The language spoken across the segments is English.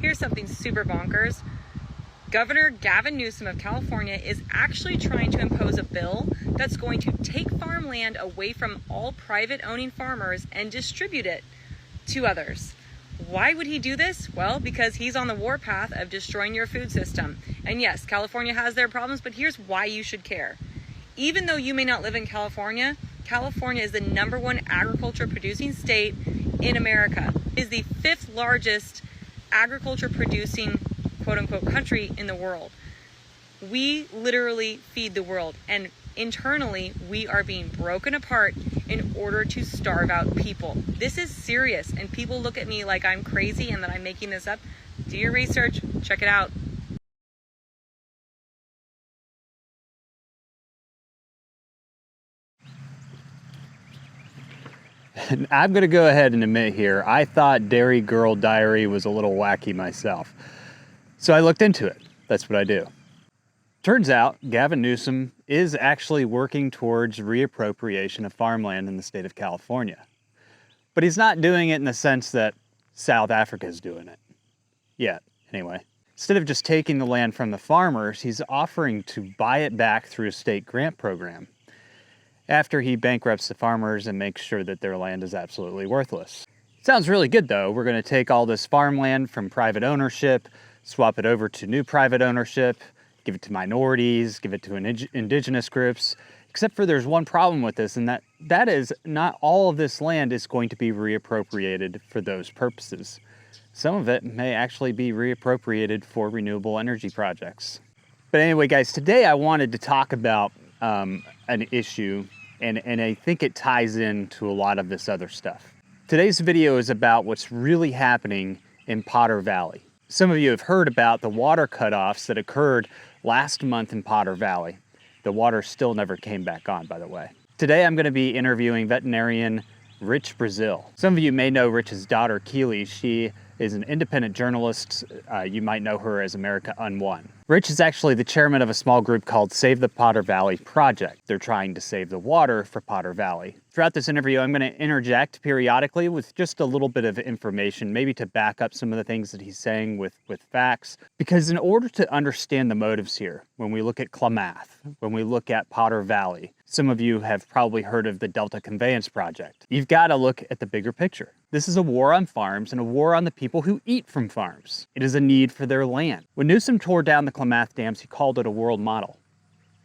Here's something super bonkers. Governor Gavin Newsom of California is actually trying to impose a bill that's going to take farmland away from all private owning farmers and distribute it to others. Why would he do this? Well, because he's on the warpath of destroying your food system. And yes, California has their problems, but here's why you should care. Even though you may not live in California, California is the #1 agriculture producing state in America. It is the 5th largest agriculture producing quote-unquote country in the world. We literally feed the world, and internally we are being broken apart in order to starve out people. This is serious, and people look at me like I'm crazy and that I'm making this up. Do your research, check it out. And I'm going to go ahead and admit here, I thought Dairy Girl Diary was a little wacky myself. So I looked into it. That's what I do. Turns out Gavin Newsom is actually working towards reappropriation of farmland in the state of California. But he's not doing it in the sense that South Africa is doing it. Yet, anyway. Instead of just taking the land from the farmers, he's offering to buy it back through a state grant program, after he bankrupts the farmers and makes sure that their land is absolutely worthless. Sounds really good though. We're going to take all this farmland from private ownership, swap it over to new private ownership, give it to minorities, give it to indigenous groups, except for there's one problem with this, and that is not all of this land is going to be reappropriated for those purposes. Some of it may actually be reappropriated for renewable energy projects. But anyway, guys, today I wanted to talk about an issue, and I think it ties into a lot of this other stuff. Today's video is about what's really happening in Potter Valley. Some of you have heard about the water cutoffs that occurred last month in Potter Valley. The water still never came back on, by the way. Today I'm going to be interviewing veterinarian Rich Brazil. Some of you may know Rich's daughter, Keely. She is an independent journalist. You might know her as America Unwon. Rich is actually the chairman of a small group called Save the Potter Valley Project. They're trying to save the water for Potter Valley. Throughout this interview, I'm going to interject periodically with just a little bit of information, maybe to back up some of the things that he's saying with facts. Because in order to understand the motives here, when we look at Klamath, when we look at Potter Valley, some of you have probably heard of the Delta Conveyance Project. You've got to look at the bigger picture. This is a war on farms and a war on the people who eat from farms. It is a need for their land. When Newsom tore down the Klamath dams, he called it a world model.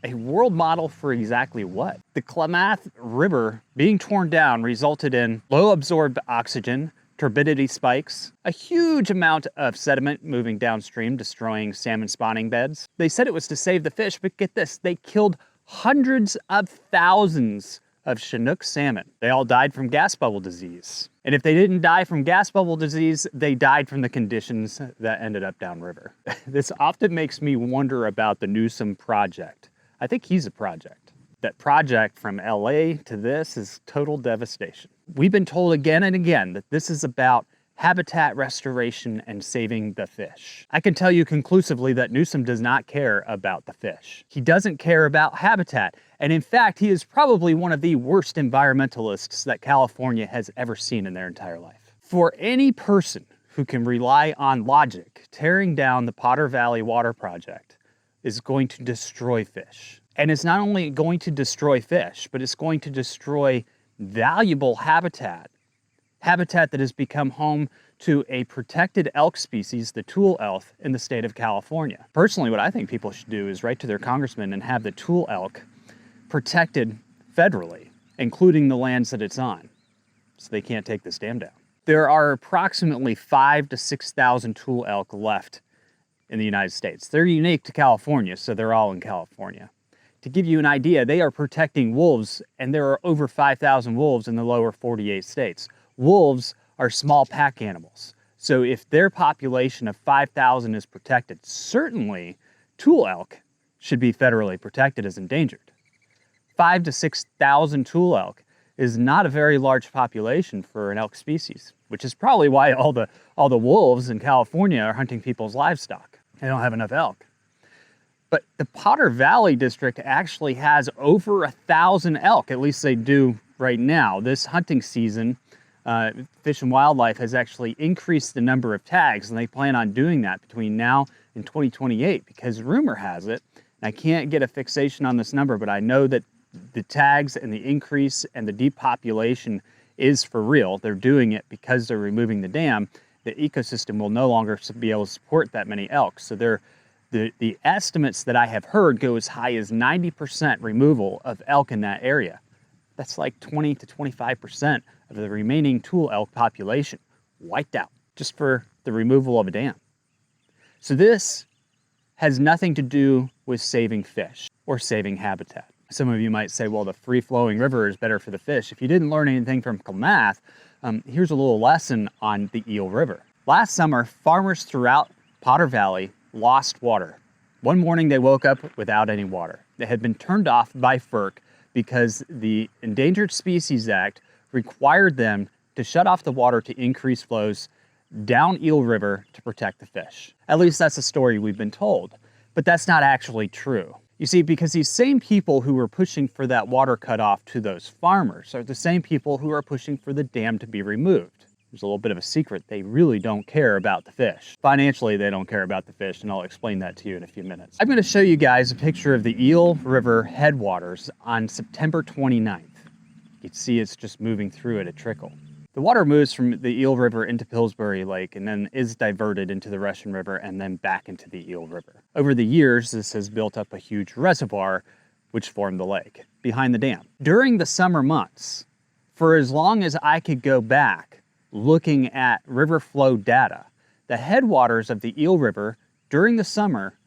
A world model for exactly what? The Klamath River being torn down resulted in low absorbed oxygen, turbidity spikes, a huge amount of sediment moving downstream, destroying salmon spawning beds. They said it was to save the fish, but get this, they killed hundreds of thousands of Chinook salmon. They all died from gas bubble disease. And if they didn't die from gas bubble disease, they died from the conditions that ended up downriver. This often makes me wonder about the Newsom project. I think he's a project. That project from LA to this is total devastation. We've been told again and again that this is about habitat restoration and saving the fish. I can tell you conclusively that Newsom does not care about the fish. He doesn't care about habitat. And in fact, he is probably one of the worst environmentalists that California has ever seen in their entire life. For any person who can rely on logic, tearing down the Potter Valley Water Project is going to destroy fish. And it's not only going to destroy fish, but it's going to destroy valuable habitat that has become home to a protected elk species, the Tule elk, in the state of California. Personally, what I think people should do is write to their congressman and have the Tule elk protected federally, including the lands that it's on, so they can't take this dam down. There are approximately 5,000 to 6,000 Tule elk left in the United States. They're unique to California, so they're all in California. To give you an idea, they are protecting wolves, and there are over 5,000 wolves in the lower 48 states. Wolves are small pack animals. So if their population of 5,000 is protected, certainly Tule elk should be federally protected as endangered. 5,000 to 6,000 Tule elk is not a very large population for an elk species, which is probably why all the wolves in California are hunting people's livestock. They don't have enough elk. But the Potter Valley District actually has over 1,000 elk, at least they do right now. This hunting season, Fish and Wildlife has actually increased the number of tags, and they plan on doing that between now and 2028, because rumor has it, and I can't get a fixation on this number, but I know that the tags and the increase and the depopulation is for real. They're doing it because they're removing the dam. The ecosystem will no longer be able to support that many elk. So the estimates that I have heard go as high as 90% removal of elk in that area. That's like 20 to 25% of the remaining Tule elk population wiped out just for the removal of a dam. So this has nothing to do with saving fish or saving habitat. Some of you might say, well, the free-flowing river is better for the fish. If you didn't learn anything from math, here's a little lesson on the Eel River. Last summer, farmers throughout Potter Valley lost water. One morning they woke up without any water. They had been turned off by FERC because the Endangered Species Act required them to shut off the water to increase flows down Eel River to protect the fish. At least that's the story we've been told, but that's not actually true. You see, because these same people who were pushing for that water cutoff to those farmers are the same people who are pushing for the dam to be removed. There's a little bit of a secret. They really don't care about the fish. Financially, they don't care about the fish, and I'll explain that to you in a few minutes. I'm going to show you guys a picture of the Eel River headwaters on September 29th. You can see it's just moving through at a trickle. The water moves from the Eel River into Pillsbury Lake and then is diverted into the Russian River and then back into the Eel River. Over the years, this has built up a huge reservoir which formed the lake behind the dam. During the summer months, for as long as I could go back looking at river flow data, the headwaters of the Eel River during the summer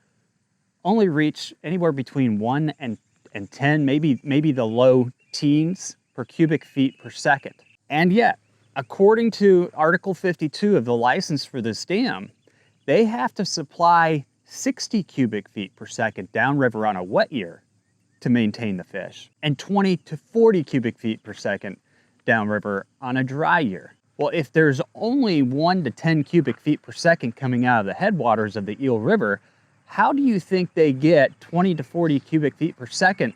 only reach anywhere between 1 and 10, maybe the low teens per cubic feet per second. And yet, according to Article 52 of the license for this dam, they have to supply 60 cubic feet per second downriver on a wet year to maintain the fish, and 20 to 40 cubic feet per second downriver on a dry year. Well, if there's only 1 to 10 cubic feet per second coming out of the headwaters of the Eel River, how do you think they get 20 to 40 cubic feet per second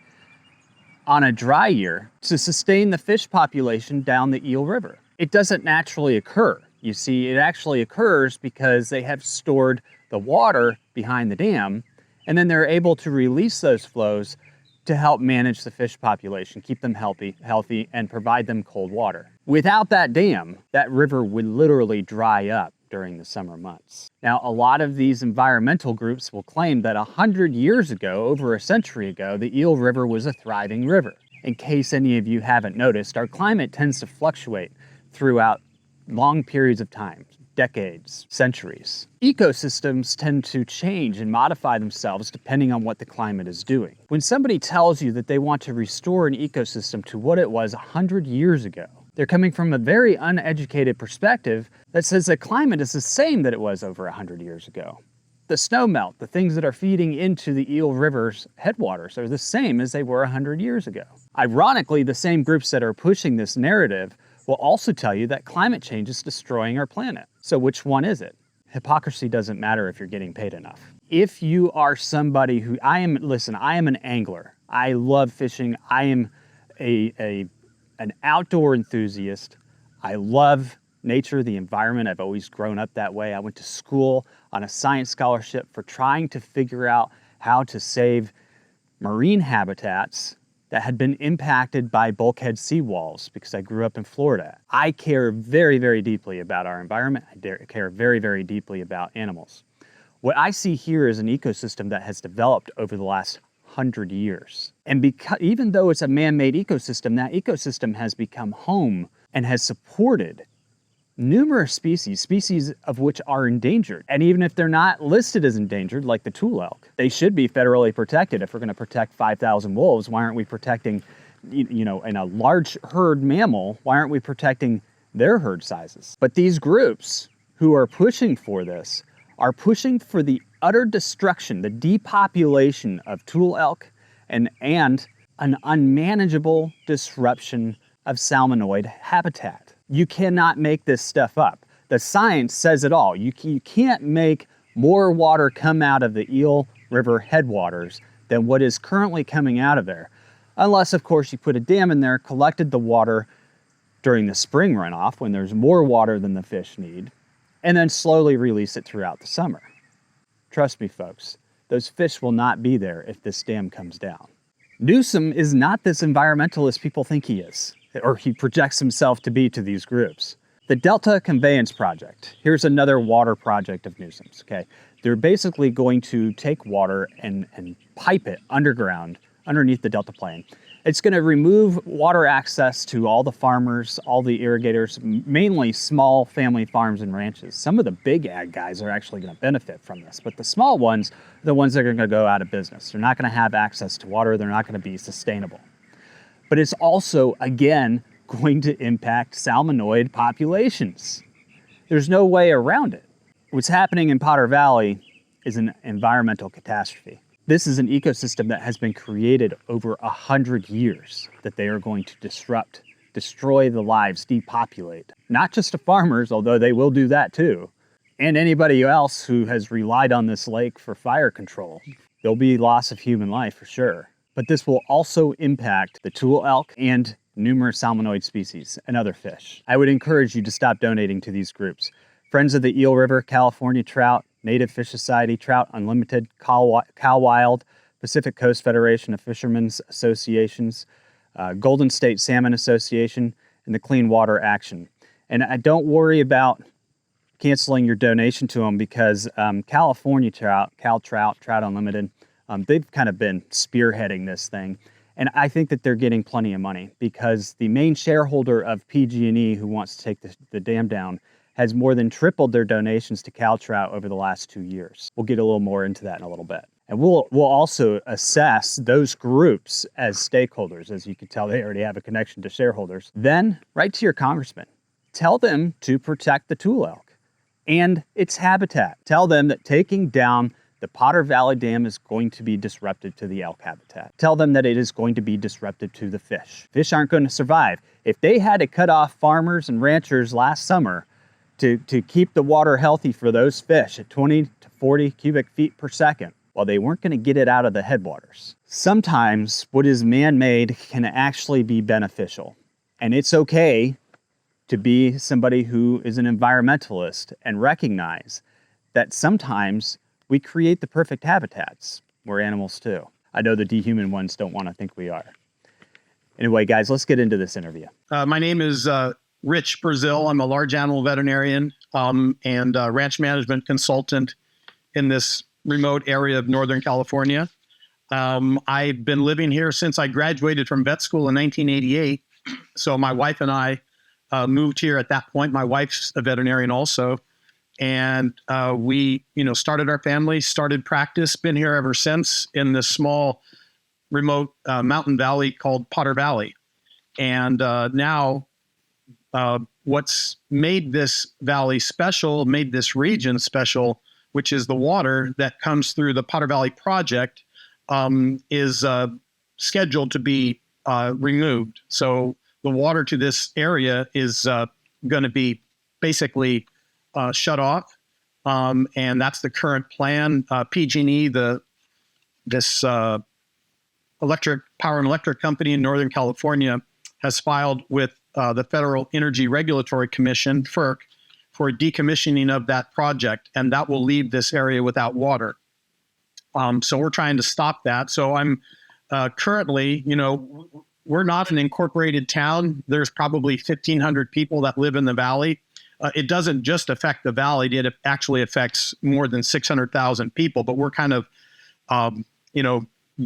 on a dry year to sustain the fish population down the Eel River? It doesn't naturally occur. You see, it actually occurs because they have stored the water behind the dam, and then they're able to release those flows to help manage the fish population, keep them healthy, and provide them cold water. Without that dam, that river would literally dry up during the summer months. Now, a lot of these environmental groups will claim that 100 years ago, over a century ago, the Eel River was a thriving river. In case any of you haven't noticed, our climate tends to fluctuate throughout long periods of time, decades, centuries. Ecosystems tend to change and modify themselves depending on what the climate is doing. When somebody tells you that they want to restore an ecosystem to what it was 100 years ago, they're coming from a very uneducated perspective that says the climate is the same that it was over 100 years ago. The snowmelt, the things that are feeding into the Eel River's headwaters are the same as they were 100 years ago. Ironically, the same groups that are pushing this narrative will also tell you that climate change is destroying our planet. So which one is it? Hypocrisy doesn't matter if you're getting paid enough. If you are somebody who, I am an angler. I love fishing. I am an outdoor enthusiast. I love nature, the environment. I've always grown up that way. I went to school on a science scholarship for trying to figure out how to save marine habitats that had been impacted by bulkhead seawalls because I grew up in Florida. I care very, very deeply about our environment. I care very, very deeply about animals. What I see here is an ecosystem that has developed over the last 100 years. And even though it's a man-made ecosystem, that ecosystem has become home and has supported numerous species of which are endangered. And even if they're not listed as endangered, like the Tule elk, they should be federally protected. If we're going to protect 5,000 wolves, why aren't we protecting, in a large herd mammal, why aren't we protecting their herd sizes? But these groups who are pushing for this are pushing for the utter destruction, the depopulation of Tule elk and an unmanageable disruption of salmonoid habitat. You cannot make this stuff up. The science says it all. You can't make more water come out of the Eel River headwaters than what is currently coming out of there. Unless, of course, you put a dam in there, collected the water, during the spring runoff when there's more water than the fish need, and then slowly release it throughout the summer. Trust me, folks, those fish will not be there if this dam comes down. Newsom is not this environmentalist people think he is, or he projects himself to be to these groups. The Delta Conveyance Project, here's another water project of Newsom's, okay? They're basically going to take water and pipe it underground, underneath the Delta Plain. It's gonna remove water access to all the farmers, all the irrigators, mainly small family farms and ranches. Some of the big ag guys are actually gonna benefit from this, but the small ones are the ones that are gonna go out of business. They're not gonna have access to water, they're not gonna be sustainable. But it's also, again, going to impact salmonoid populations. There's no way around it. What's happening in Potter Valley is an environmental catastrophe. This is an ecosystem that has been created over 100 years that they are going to disrupt, destroy the lives, depopulate. Not just the farmers, although they will do that too, and anybody else who has relied on this lake for fire control. There'll be loss of human life for sure. But this will also impact the Tule elk and numerous salmonoid species and other fish. I would encourage you to stop donating to these groups. Friends of the Eel River, California Trout, Native Fish Society, Trout Unlimited, Cal Wild, Pacific Coast Federation of Fishermen's Associations, Golden State Salmon Association, and the Clean Water Action. And don't worry about canceling your donation to them because California Trout, Trout Unlimited, they've kind of been spearheading this thing. And I think that they're getting plenty of money because the main shareholder of PG&E, who wants to take the dam down, has more than tripled their donations to Cal Trout over the last 2 years. We'll get a little more into that in a little bit. And we'll also assess those groups as stakeholders. As you can tell, they already have a connection to shareholders. Then write to your congressman. Tell them to protect the Tule elk and its habitat. Tell them that taking down the Potter Valley Dam is going to be disruptive to the elk habitat. Tell them that it is going to be disruptive to the fish. Fish aren't going to survive. If they had to cut off farmers and ranchers last summer to keep the water healthy for those fish at 20 to 40 cubic feet per second, well, they weren't going to get it out of the headwaters. Sometimes what is man-made can actually be beneficial. And it's okay to be somebody who is an environmentalist and recognize that sometimes we create the perfect habitats. We're animals too. I know the dehuman ones don't want to think we are. Anyway, guys, let's get into this interview. My name is Rich Brazil. I'm a large animal veterinarian and ranch management consultant in this remote area of Northern California. I've been living here since I graduated from vet school in 1988. So my wife and I moved here at that point. My wife's a veterinarian also. And we, started our family, started practice, been here ever since in this small remote mountain valley called Potter Valley. And now what's made this valley special, made this region special, which is the water that comes through the Potter Valley Project, is scheduled to be removed. So the water to this area is going to be basically shut off, and that's the current plan. PG&E, this electric power and electric company in Northern California, has filed with the Federal Energy Regulatory Commission, FERC, for decommissioning of that project, and that will leave this area without water. So we're trying to stop that. So I'm currently, we're not an incorporated town. There's probably 1,500 people that live in the valley. It doesn't just affect the valley. It actually affects more than 600,000 people, but we're kind of,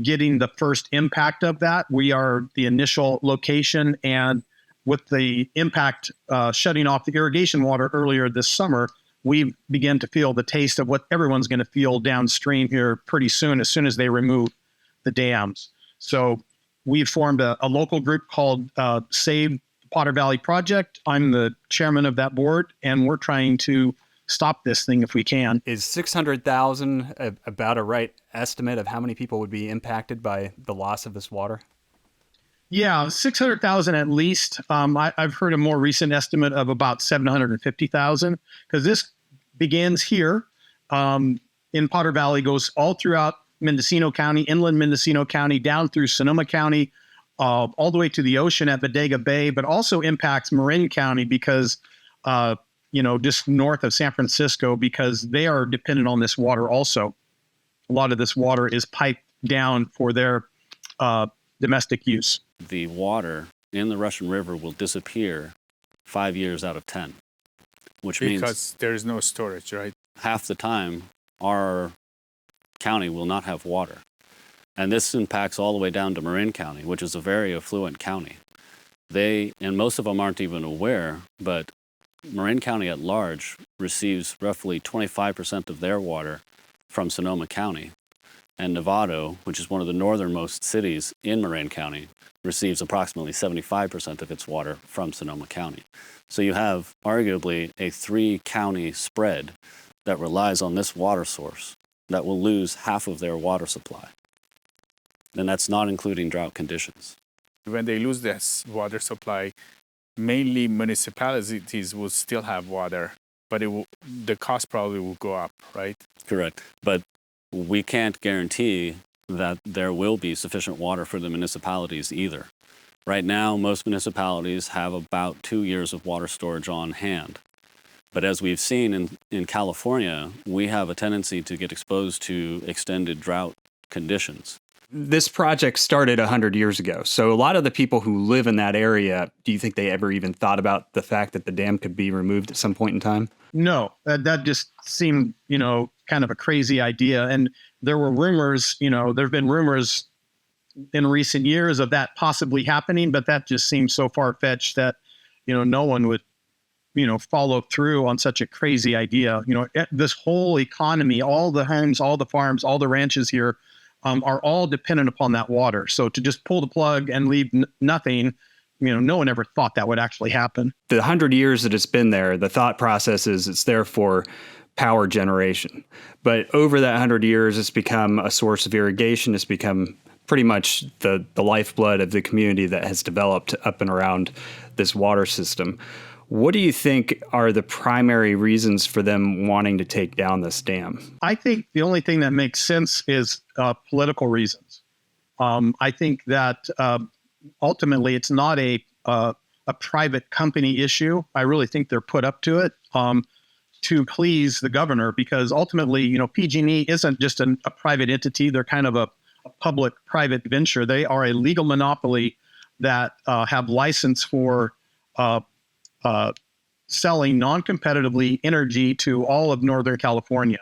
getting the first impact of that. We are the initial location, and with the impact shutting off the irrigation water earlier this summer, we began to feel the taste of what everyone's going to feel downstream here pretty soon, as soon as they remove the dams. So we've formed a local group called Save Potter Valley Project. I'm the chairman of that board, and we're trying to stop this thing if we can. Is 600,000 about a right estimate of how many people would be impacted by the loss of this water? Yeah, 600,000 at least. I've heard a more recent estimate of about 750,000, because this begins here in Potter Valley, goes all throughout Mendocino County, inland Mendocino County, down through Sonoma County, all the way to the ocean at Bodega Bay, but also impacts Marin County because, just north of San Francisco, because they are dependent on this water also. A lot of this water is piped down for their domestic use. The water in the Russian River will disappear 5 years out of 10, which means because there is no storage, right? half the time our county will not have water. And this impacts all the way down to Marin County, which is a very affluent county. And most of them aren't even aware, but Marin County at large receives roughly 25% of their water from Sonoma County. And Novato, which is one of the northernmost cities in Marin County, receives approximately 75% of its water from Sonoma County. So you have arguably a 3-county spread that relies on this water source that will lose half of their water supply. And that's not including drought conditions. When they lose this water supply, mainly municipalities will still have water, but the cost probably will go up, right? Correct. But we can't guarantee that there will be sufficient water for the municipalities either. Right now, most municipalities have about 2 years of water storage on hand. But as we've seen in California, we have a tendency to get exposed to extended drought conditions. This project started 100 years ago. So a lot of the people who live in that area, do you think they ever even thought about the fact that the dam could be removed at some point in time? No, that just seemed, kind of a crazy idea. And there were rumors, there have been rumors in recent years of that possibly happening, but that just seems so far-fetched that, no one would, follow through on such a crazy idea. This whole economy, all the homes, all the farms, all the ranches here are all dependent upon that water. So to just pull the plug and leave nothing, no one ever thought that would actually happen. The 100 years that it's been there, the thought process is it's there for power generation. But over that 100 years, it's become a source of irrigation. It's become pretty much the lifeblood of the community that has developed up and around this water system. What do you think are the primary reasons for them wanting to take down this dam? I think the only thing that makes sense is political reasons. I think that ultimately it's not a private company issue. I really think they're put up to it to please the governor, because ultimately, PG&E isn't just a private entity. They're kind of a public-private venture. They are a legal monopoly that have license for selling non-competitively energy to all of Northern California.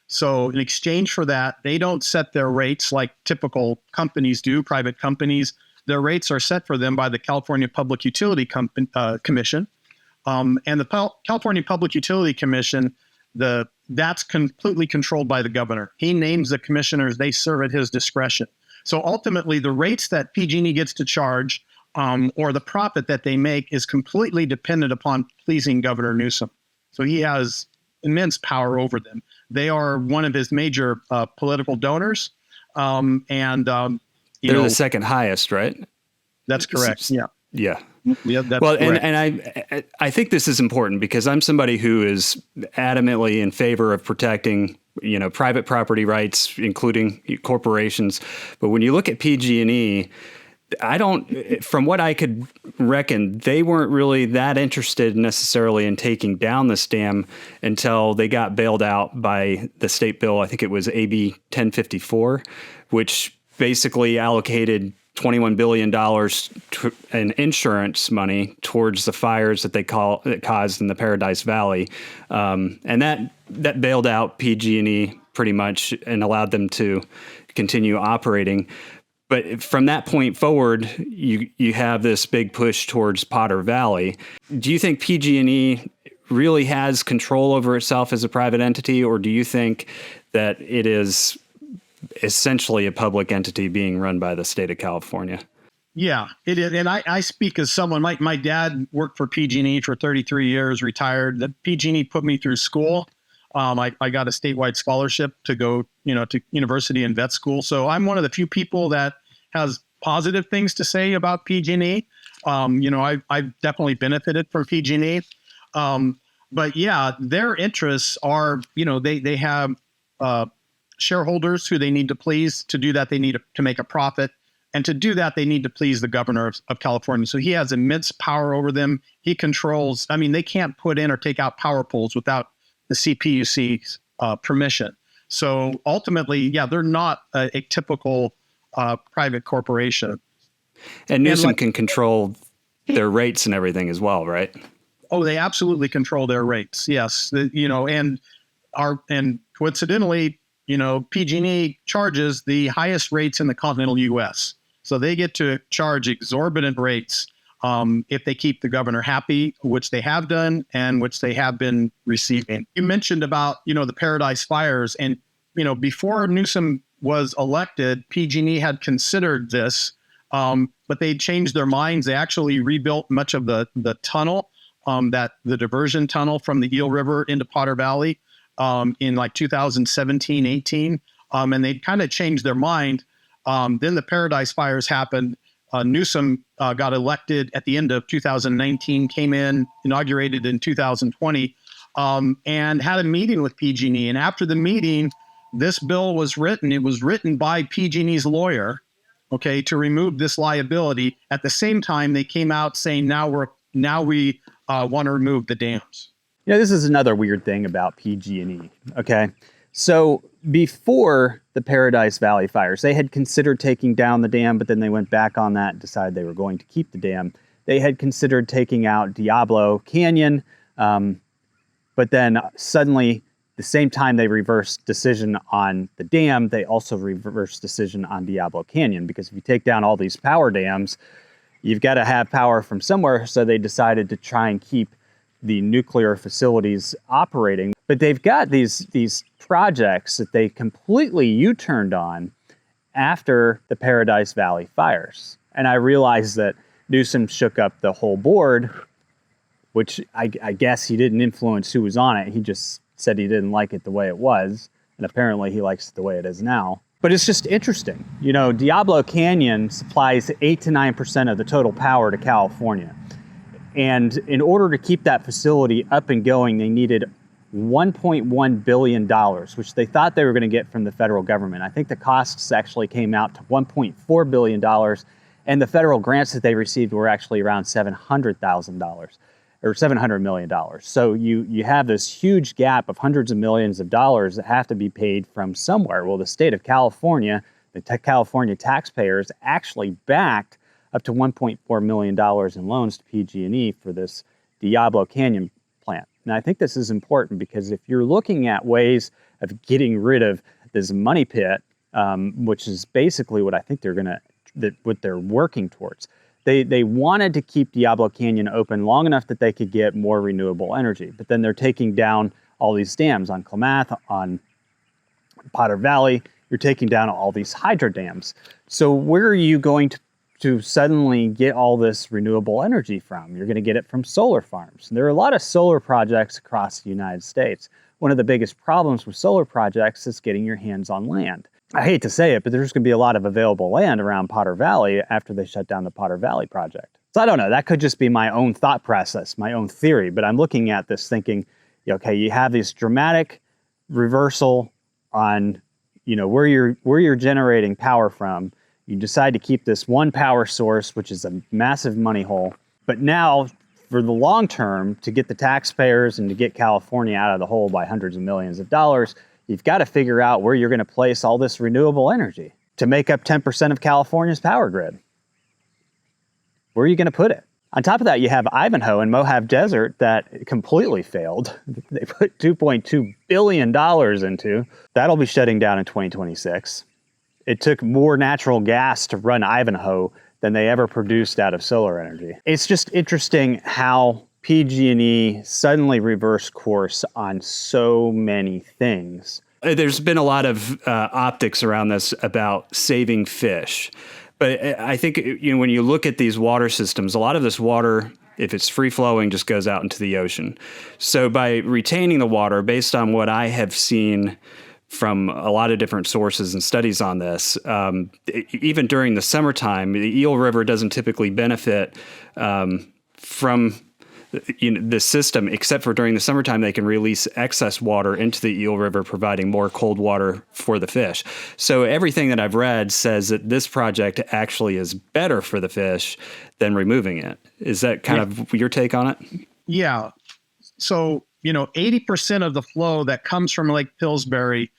So in exchange for that, they don't set their rates like typical companies do, private companies. Their rates are set for them by the California Public Utility Commission. And the California Public Utility Commission, that's completely controlled by the governor. He names the commissioners. They serve at his discretion. So ultimately, the rates that PG&E gets to charge or the profit that they make is completely dependent upon pleasing Governor Newsom. So he has immense power over them. They are one of his major political donors. They're the second highest, right? That's correct. Yeah. Yeah. Yeah, that's well, correct. and I think this is important because I'm somebody who is adamantly in favor of protecting, private property rights, including corporations. But when you look at PG&E, from what I could reckon, they weren't really that interested necessarily in taking down this dam until they got bailed out by the state bill. I think it was AB 1054, which basically allocated $21 billion in insurance money towards the fires that caused in the Paradise Valley. And that bailed out PG&E pretty much and allowed them to continue operating. But from that point forward, you have this big push towards Potter Valley. Do you think PG&E really has control over itself as a private entity, or do you think that it is essentially a public entity being run by the state of California? Yeah, it is. And I speak as someone, my dad worked for PG&E for 33 years, retired. The PG&E put me through school. I got a statewide scholarship to go, to university and vet school. So I'm one of the few people that has positive things to say about PG&E. I've definitely benefited from PG&E. But yeah, their interests are, they have shareholders who they need to please. To do that, they need to make a profit. And to do that, they need to please the governor of California. So he has immense power over them. He controls, I mean, they can't put in or take out power poles without the CPUC's permission. So ultimately, yeah, they're not a typical private corporation. And Newsom can control their rates and everything as well, right? Oh, they absolutely control their rates. Yes. And coincidentally, PG&E charges the highest rates in the continental U.S. So they get to charge exorbitant rates if they keep the governor happy, which they have done and which they have been receiving. You mentioned about, the Paradise fires. And, before Newsom was elected, PG&E had considered this, but they changed their minds. They actually rebuilt much of the tunnel, the diversion tunnel from the Eel River into Potter Valley in like 2017, 18. And they kind of changed their mind. Then the Paradise fires happened. Newsom got elected at the end of 2019, came in, inaugurated in 2020, and had a meeting with PG&E. And after the meeting, this bill was written. It was written by PG&E's lawyer, to remove this liability. At the same time, they came out saying, now we want to remove the dams. This is another weird thing about PG&E. Okay, so before the Paradise Valley fires, they had considered taking down the dam, but then they went back on that and decided they were going to keep the dam. They had considered taking out Diablo Canyon, but then suddenly, the same time they reversed decision on the dam, they also reversed decision on Diablo Canyon, because if you take down all these power dams, you've got to have power from somewhere. So they decided to try and keep the nuclear facilities operating. But they've got these projects that they completely U-turned on after the Paradise Valley fires. And I realized that Newsom shook up the whole board, which I guess he didn't influence who was on it. He just said he didn't like it the way it was. And apparently he likes it the way it is now. But it's just interesting. Diablo Canyon supplies 8 to 9% of the total power to California. And in order to keep that facility up and going, they needed $1.1 billion, which they thought they were going to get from the federal government. I think the costs actually came out to $1.4 billion, and the federal grants that they received were actually around $700,000 or $700 million. So you have this huge gap of hundreds of millions of dollars that have to be paid from somewhere. Well, the state of California, California taxpayers actually backed up to $1.4 million in loans to PG&E for this Diablo Canyon plant. Now, I think this is important because if you're looking at ways of getting rid of this money pit, which is basically what I think what they're working towards. They wanted to keep Diablo Canyon open long enough that they could get more renewable energy, but then they're taking down all these dams on Klamath, on Potter Valley. You're taking down all these hydro dams. So where are you going to suddenly get all this renewable energy from? You're going to get it from solar farms. And there are a lot of solar projects across the United States. One of the biggest problems with solar projects is getting your hands on land. I hate to say it, but there's going to be a lot of available land around Potter Valley after they shut down the Potter Valley project. So I don't know, that could just be my own thought process, my own theory, but I'm looking at this thinking, okay, you have this dramatic reversal on, where you're generating power from. You decide to keep this one power source, which is a massive money hole. But now, for the long term, to get the taxpayers and to get California out of the hole by hundreds of millions of dollars, you've got to figure out where you're going to place all this renewable energy to make up 10% of California's power grid. Where are you going to put it? On top of that, you have Ivanhoe and Mojave Desert that completely failed. They put $2.2 billion into. That'll be shutting down in 2026. It took more natural gas to run Ivanhoe than they ever produced out of solar energy. It's just interesting how PG&E suddenly reversed course on so many things. There's been a lot of optics around this about saving fish. But I think when you look at these water systems, a lot of this water, if it's free flowing, just goes out into the ocean. So by retaining the water, based on what I have seen from a lot of different sources and studies on this, even during the summertime, the Eel River doesn't typically benefit from the system, except for during the summertime, they can release excess water into the Eel River, providing more cold water for the fish. So everything that I've read says that this project actually is better for the fish than removing it. Is that kind of your take on it? Yeah. So, 80% of the flow that comes from Lake Pillsbury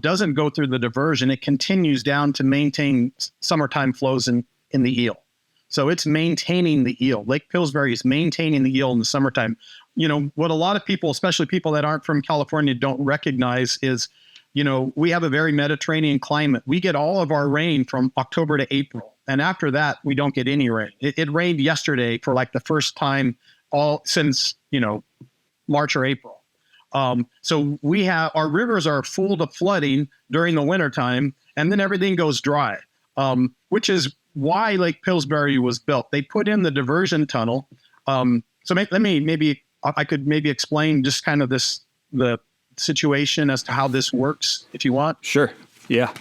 doesn't go through the diversion. It continues down to maintain summertime flows in the eel. So it's maintaining the eel. Lake Pillsbury is maintaining the eel in the summertime. What a lot of people, especially people that aren't from California, don't recognize is, we have a very Mediterranean climate. We get all of our rain from October to April. And after that, we don't get any rain. It rained yesterday for like the first time since, March or April. So our rivers are full to flooding during the wintertime, and then everything goes dry, which is why Lake Pillsbury was built. They put in the diversion tunnel. So I could maybe explain just kind of the situation as to how this works, if you want. Sure. Yeah.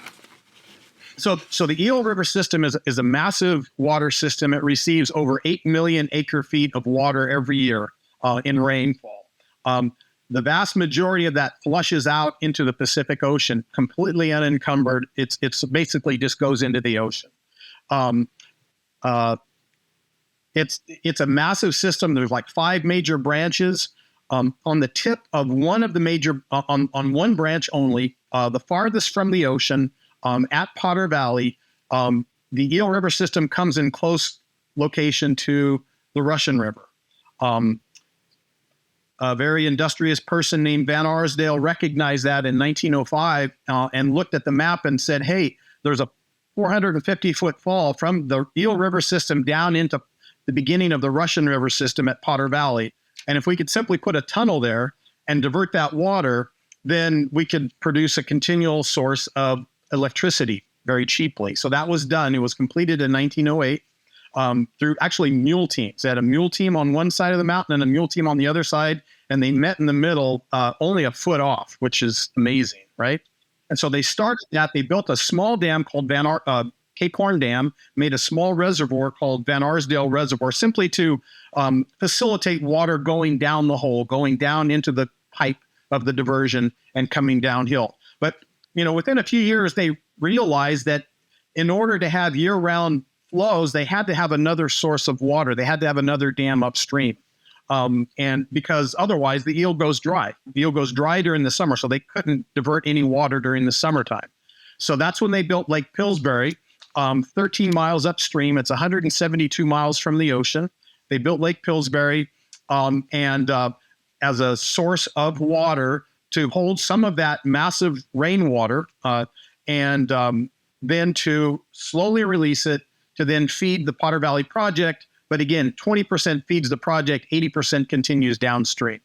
So the Eel River system is a massive water system. It receives over 8 million acre feet of water every year in rainfall. The vast majority of that flushes out into the Pacific Ocean, completely unencumbered. It's basically just goes into the ocean. It's a massive system. There's like 5 major branches. On the tip of one of the major, on one branch only, the farthest from the ocean, at Potter Valley, the Eel River system comes in close location to the Russian River. A very industrious person named Van Arsdale recognized that in 1905 and looked at the map and said, hey, there's a 450-foot fall from the Eel River system down into the beginning of the Russian River system at Potter Valley. And if we could simply put a tunnel there and divert that water, then we could produce a continual source of electricity very cheaply. So that was done. It was completed in 1908 through actually mule teams. They had a mule team on one side of the mountain and a mule team on the other side, and they met in the middle only a foot off, which is amazing, right? And so they started that. They built a small dam called Cape Horn Dam, made a small reservoir called Van Arsdale Reservoir, simply to facilitate water going down the hole, going down into the pipe of the diversion and coming downhill. But, within a few years, they realized that in order to have year-round flows, they had to have another source of water. They had to have another dam upstream. And because otherwise the eel goes dry. The eel goes dry during the summer, so they couldn't divert any water during the summertime. So that's when they built Lake Pillsbury, 13 miles upstream. It's 172 miles from the ocean. They built Lake Pillsbury and as a source of water to hold some of that massive rainwater and then to slowly release it to then feed the Potter Valley project. But again, 20% feeds the project, 80% continues downstream.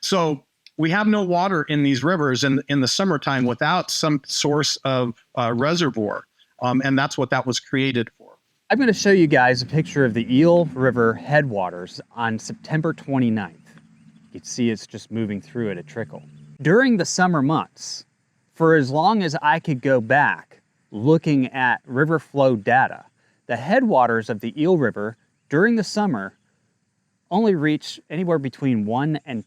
So we have no water in these rivers in the summertime without some source of reservoir. And that's what that was created for. I'm going to show you guys a picture of the Eel River headwaters on September 29th. You can see it's just moving through at a trickle. During the summer months, for as long as I could go back looking at river flow data, the headwaters of the Eel River during the summer only reach anywhere between 1 and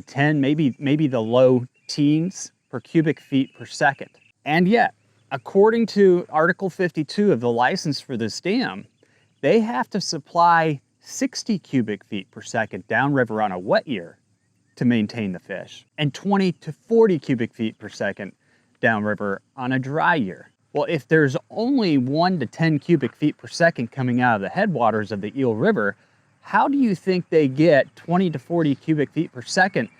10, maybe the low teens per cubic feet per second. And yet, according to Article 52 of the license for this dam, they have to supply 60 cubic feet per second downriver on a wet year to maintain the fish, and 20 to 40 cubic feet per second downriver on a dry year. Well, if there's only 1 to 10 cubic feet per second coming out of the headwaters of the Eel River, how do you think they get 20 to 40 cubic feet per second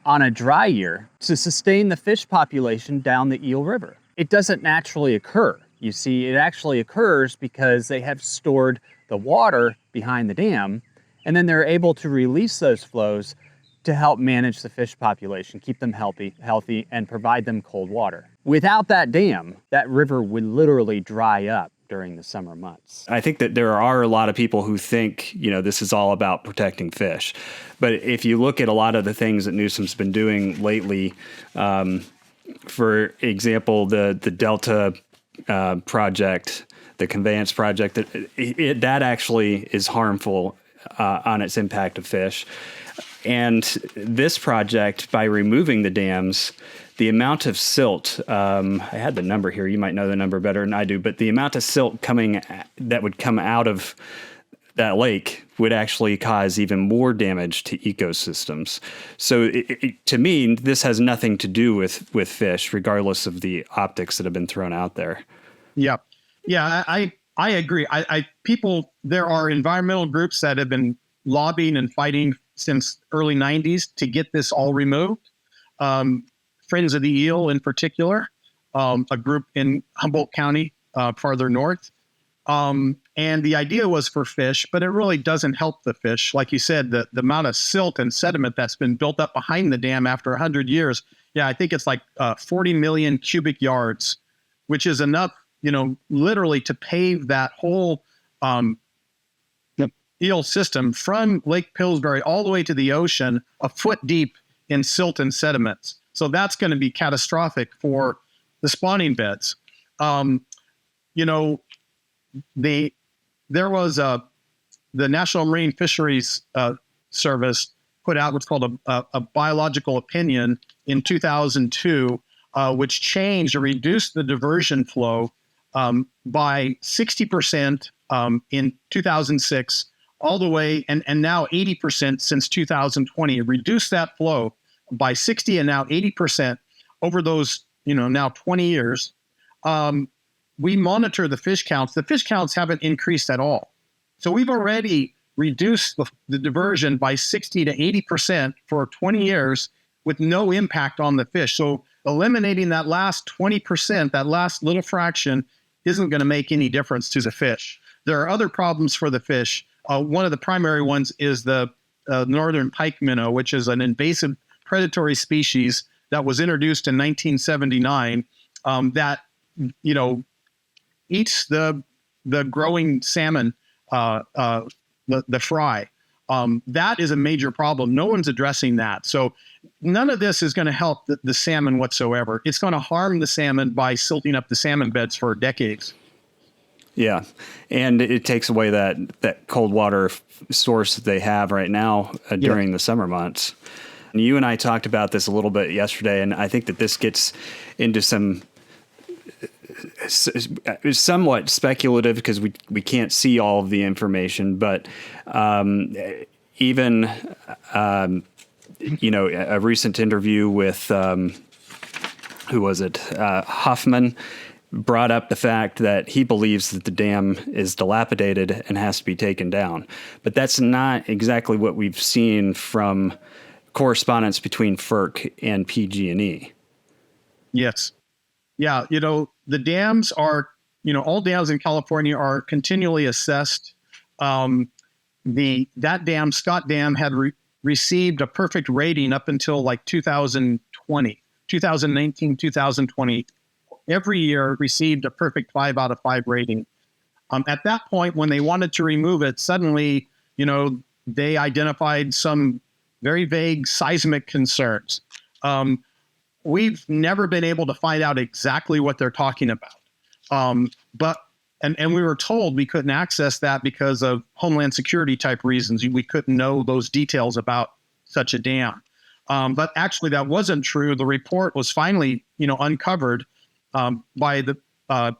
on a dry year to sustain the fish population down the Eel River? It doesn't naturally occur. You see, it actually occurs because they have stored the water behind the dam, and then they're able to release those flows to help manage the fish population, keep them healthy, and provide them cold water. Without that dam, that river would literally dry up during the summer months. I think that there are a lot of people who think, this is all about protecting fish. But if you look at a lot of the things that Newsom's been doing lately, for example, the Delta project, the conveyance project, that actually is harmful on its impact of fish. And this project, by removing the dams, the amount of silt, I had the number here, you might know the number better than I do, but the amount of silt that would come out of that lake would actually cause even more damage to ecosystems. So to me, this has nothing to do with fish, regardless of the optics that have been thrown out there. Yeah. Yeah, I agree. There are environmental groups that have been lobbying and fighting since early 90s to get this all removed. Friends of the Eel in particular, a group in Humboldt County, farther north. And the idea was for fish, but it really doesn't help the fish. Like you said, the amount of silt and sediment that's been built up behind the dam after 100 years, yeah, I think it's like 40 million cubic yards, which is enough, literally to pave that whole eel system from Lake Pillsbury all the way to the ocean, a foot deep in silt and sediments. So that's going to be catastrophic for the spawning beds. There was the National Marine Fisheries Service put out what's called a biological opinion in 2002, which changed or reduced the diversion flow by 60% in 2006, all the way, and now 80% since 2020. It reduced that flow by 60 and now 80% over those, now 20 years. We monitor the fish counts. The fish counts haven't increased at all. So we've already reduced the diversion by 60 to 80% for 20 years with no impact on the fish. So eliminating that last 20%, that last little fraction, isn't going to make any difference to the fish. There are other problems for the fish. One of the primary ones is the northern pike minnow, which is an invasive predatory species that was introduced in 1979 that, eats the growing salmon, the fry. That is a major problem. No one's addressing that. So none of this is going to help the salmon whatsoever. It's going to harm the salmon by silting up the salmon beds for decades. Yeah, and it takes away that cold water source that they have right now during the summer months. And you and I talked about this a little bit yesterday, and I think that this gets into some somewhat speculative because we can't see all of the information, but even a recent interview with who was it? Huffman brought up the fact that he believes that the dam is dilapidated and has to be taken down. But that's not exactly what we've seen from correspondence between FERC and PG&E. Yes. Yeah, the dams are, all dams in California are continually assessed. That dam, Scott Dam, had received a perfect rating up until like 2019, 2020. Every year received a perfect 5 out of 5 rating. At that point, when they wanted to remove it, suddenly, they identified some very vague seismic concerns. We've never been able to find out exactly what they're talking about. But we were told we couldn't access that because of Homeland Security type reasons. We couldn't know those details about such a dam. But actually that wasn't true. The report was finally, uncovered by a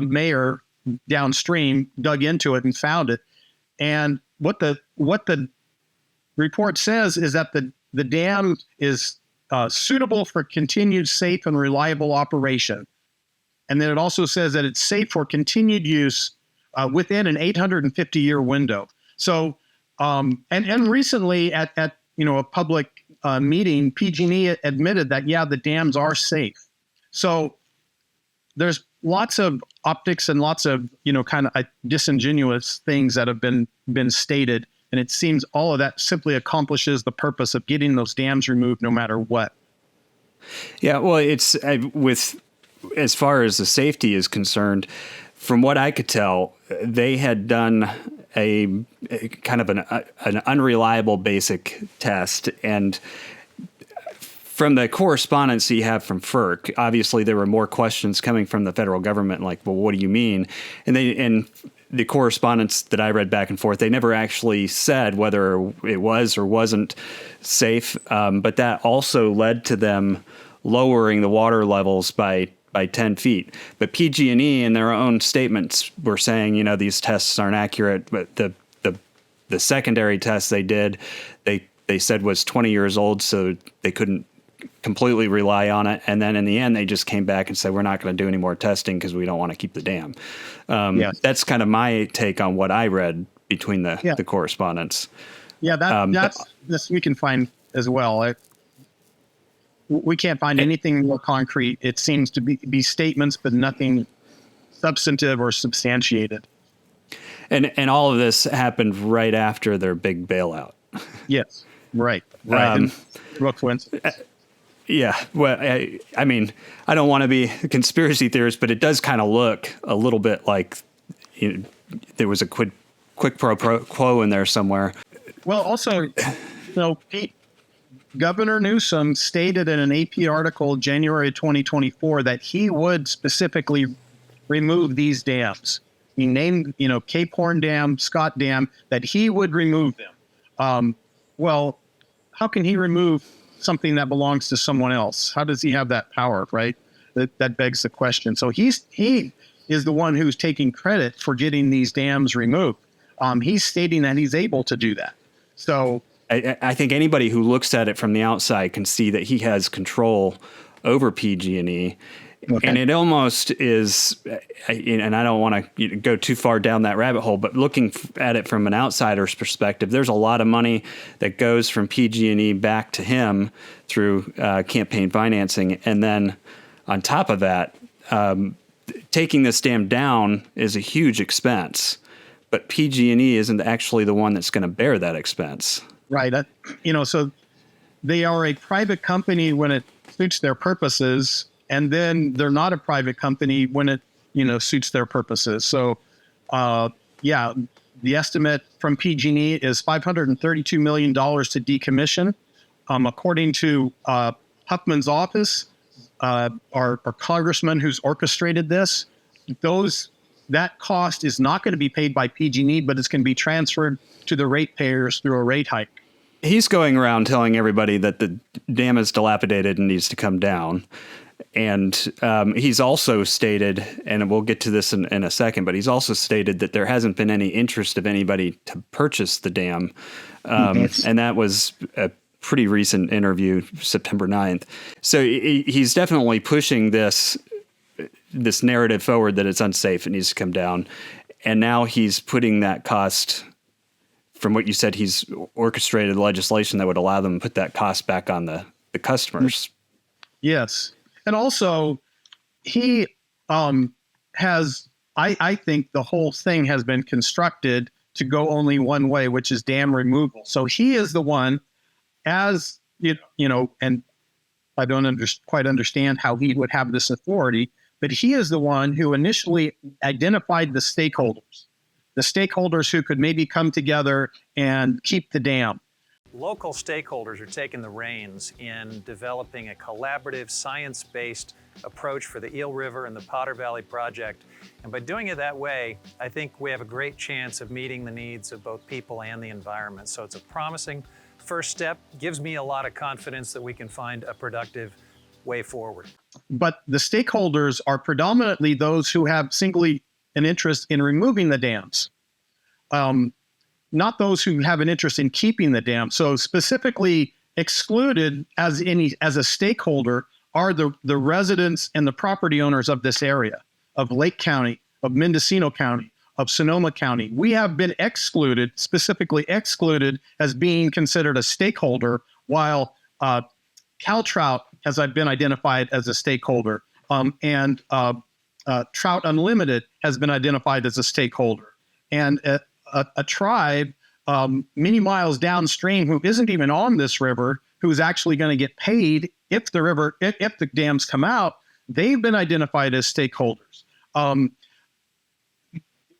mayor downstream, dug into it and found it. And what the report says is that the dam is suitable for continued safe and reliable operation. And then it also says that it's safe for continued use within an 850-year window. So, and recently at a public meeting, PG&E admitted that, the dams are safe. So there's lots of optics and lots of, kind of disingenuous things that have been stated. And it seems all of that simply accomplishes the purpose of getting those dams removed no matter what. Yeah, well, it's as far as the safety is concerned, from what I could tell, they had done a kind of an unreliable basic test. And from the correspondence you have from FERC, obviously there were more questions coming from the federal government, like, well, what do you mean? And the correspondence that I read back and forth, they never actually said whether it was or wasn't safe. But that also led to them lowering the water levels by 10 feet. But PG&E in their own statements were saying, you know, these tests aren't accurate. But the secondary test they did, they said was 20 years old, so they couldn't completely rely on it. And then in the end, they just came back and said, we're not going to do any more testing because we don't want to keep the dam. That's kind of my take on what I read between the correspondence. Yeah, that's this we can find as well. We can't find anything more concrete. It seems to be statements, but nothing substantive or substantiated. And all of this happened right after their big bailout. Yes, right. Real coincidence. Yeah, well, I mean, I don't want to be a conspiracy theorist, but it does kind of look a little bit like there was a quid pro quo in there somewhere. Well, also, Pete, Governor Newsom stated in an AP article January 2024 that he would specifically remove these dams. He named, Cape Horn Dam, Scott Dam, that he would remove them. Well, how can he remove something that belongs to someone else? How does he have that power, right? That begs the question. So he is the one who's taking credit for getting these dams removed. He's stating that he's able to do that. So I think anybody who looks at it from the outside can see that he has control over PG&E. Okay. And it almost is, and I don't want to go too far down that rabbit hole, but looking at it from an outsider's perspective, there's a lot of money that goes from PG&E back to him through campaign financing. And then on top of that, taking this dam down is a huge expense, but PG&E isn't actually the one that's going to bear that expense. Right. So they are a private company when it suits their purposes, and then they're not a private company when it, suits their purposes. So, the estimate from PG&E is $532 million to decommission. According to Huffman's office, our congressman who's orchestrated this, that cost is not going to be paid by PG&E, but it's going to be transferred to the ratepayers through a rate hike. He's going around telling everybody that the dam is dilapidated and needs to come down. And he's also stated, and we'll get to this in a second, but he's also stated that there hasn't been any interest of anybody to purchase the dam. And that was a pretty recent interview, September 9th. So he's definitely pushing this narrative forward that it's unsafe, it needs to come down. And now he's putting that cost, from what you said, he's orchestrated legislation that would allow them to put that cost back on the customers. Yes. And also, he has, I think the whole thing has been constructed to go only one way, which is dam removal. So he is the one, as, and I don't quite understand how he would have this authority, but he is the one who initially identified the stakeholders who could maybe come together and keep the dam. Local stakeholders are taking the reins in developing a collaborative, science-based approach for the Eel River and the Potter Valley project. And by doing it that way, I think we have a great chance of meeting the needs of both people and the environment. So it's a promising first step, gives me a lot of confidence that we can find a productive way forward. But the stakeholders are predominantly those who have singly an interest in removing the dams. Not those who have an interest in keeping the dam. So specifically excluded as a stakeholder are the residents and the property owners of this area, of Lake County, of Mendocino County, of Sonoma County. We have been specifically excluded as being considered a stakeholder, while Cal Trout has been identified as a stakeholder, and Trout Unlimited has been identified as a stakeholder. And a tribe many miles downstream who isn't even on this river, who's actually going to get paid if the dams come out, they've been identified as stakeholders.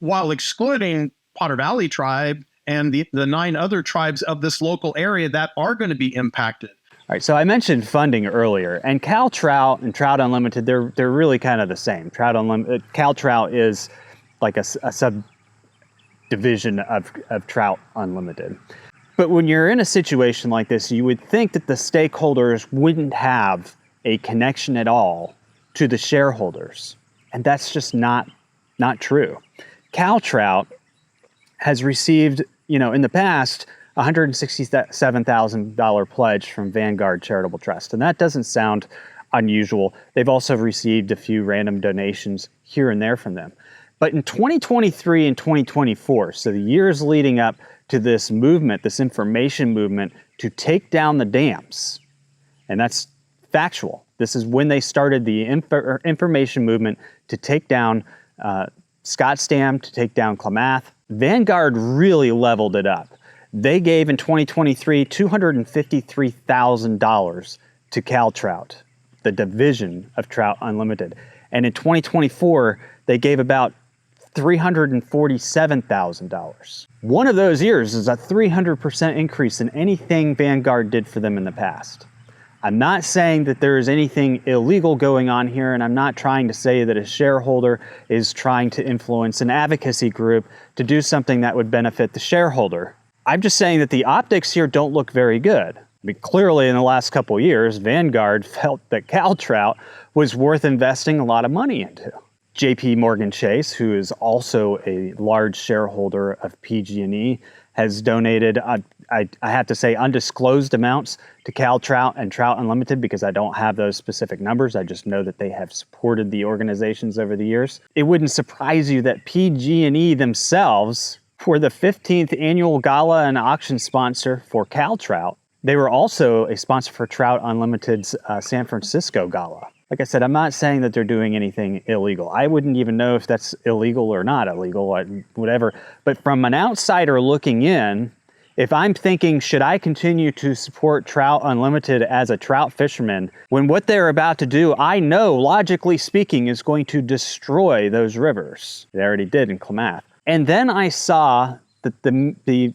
While excluding Potter Valley tribe and the 9 other tribes of this local area that are going to be impacted. All right, so I mentioned funding earlier, and Cal Trout and Trout Unlimited, they're really kind of the same. Cal Trout is like a division of Trout Unlimited. But when you're in a situation like this, you would think that the stakeholders wouldn't have a connection at all to the shareholders. And that's just not true. CalTrout has received, in the past, $167,000 pledge from Vanguard Charitable Trust. And that doesn't sound unusual. They've also received a few random donations here and there from them. But in 2023 and 2024, so the years leading up to this movement, this information movement to take down the dams, and that's factual. This is when they started the information movement to take down Scott's Dam, to take down Klamath. Vanguard really leveled it up. They gave in 2023 $253,000 to CalTrout, the division of Trout Unlimited. And in 2024, they gave about $347,000. One of those years is a 300% increase in anything Vanguard did for them in the past. I'm not saying that there is anything illegal going on here, and I'm not trying to say that a shareholder is trying to influence an advocacy group to do something that would benefit the shareholder. I'm just saying that the optics here don't look very good. I mean, clearly in the last couple of years, Vanguard felt that CalTrout was worth investing a lot of money into. JP Morgan Chase, who is also a large shareholder of PG&E, has donated, I have to say, undisclosed amounts to CalTrout and Trout Unlimited because I don't have those specific numbers. I just know that they have supported the organizations over the years. It wouldn't surprise you that PG&E themselves were the 15th annual gala and auction sponsor for CalTrout. They were also a sponsor for Trout Unlimited's San Francisco gala. Like I said, I'm not saying that they're doing anything illegal. I wouldn't even know if that's illegal or not illegal, whatever. But from an outsider looking in, if I'm thinking, should I continue to support Trout Unlimited as a trout fisherman, when what they're about to do, I know, logically speaking, is going to destroy those rivers. They already did in Klamath. And then I saw that the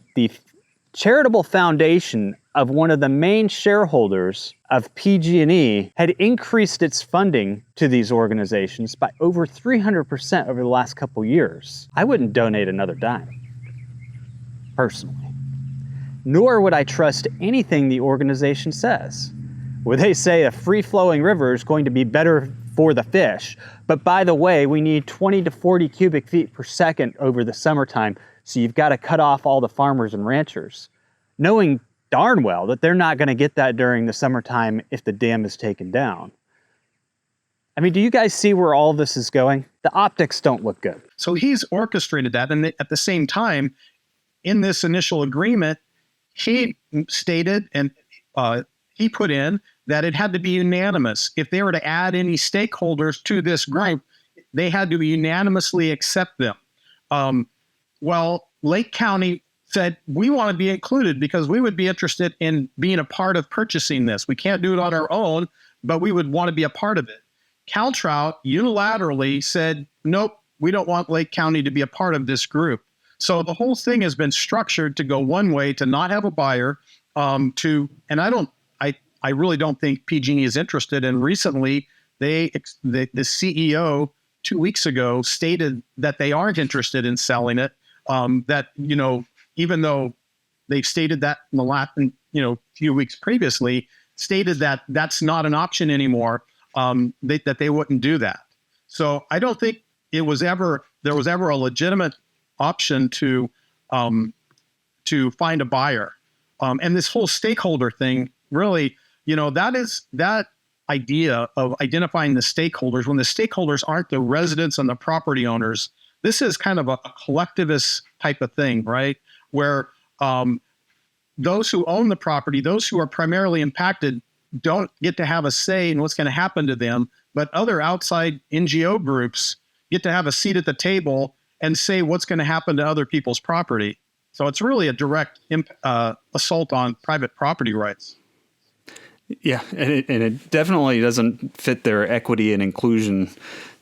charitable foundation of one of the main shareholders of PG&E had increased its funding to these organizations by over 300% over the last couple years. I wouldn't donate another dime, personally. Nor would I trust anything the organization says. Where they say a free-flowing river is going to be better for the fish, but by the way, we need 20 to 40 cubic feet per second over the summertime, so you've got to cut off all the farmers and ranchers, knowing darn well that they're not going to get that during the summertime if the dam is taken down. I mean, do you guys see where all this is going? The optics don't look good. So he's orchestrated that, and at the same time, in this initial agreement, he stated and he put in that it had to be unanimous. If they were to add any stakeholders to this group, they had to unanimously accept them. Well, Lake County said, we want to be included because we would be interested in being a part of purchasing this. We can't do it on our own, but we would want to be a part of it. CalTrout unilaterally said, nope, we don't want Lake County to be a part of this group. So the whole thing has been structured to go one way, to not have a buyer, and I really don't think PG&E is interested. And recently, the CEO 2 weeks ago stated that they aren't interested in selling it. That, even though they've stated that in the last, few weeks previously, stated that that's not an option anymore, that they wouldn't do that. So I don't think there was ever a legitimate option to find a buyer. And this whole stakeholder thing, really, that idea of identifying the stakeholders, when the stakeholders aren't the residents and the property owners, this is kind of a collectivist type of thing, right? Where those who own the property, those who are primarily impacted, don't get to have a say in what's going to happen to them, but other outside NGO groups get to have a seat at the table and say what's going to happen to other people's property. So it's really a direct assault on private property rights. Yeah, and it definitely doesn't fit their equity and inclusion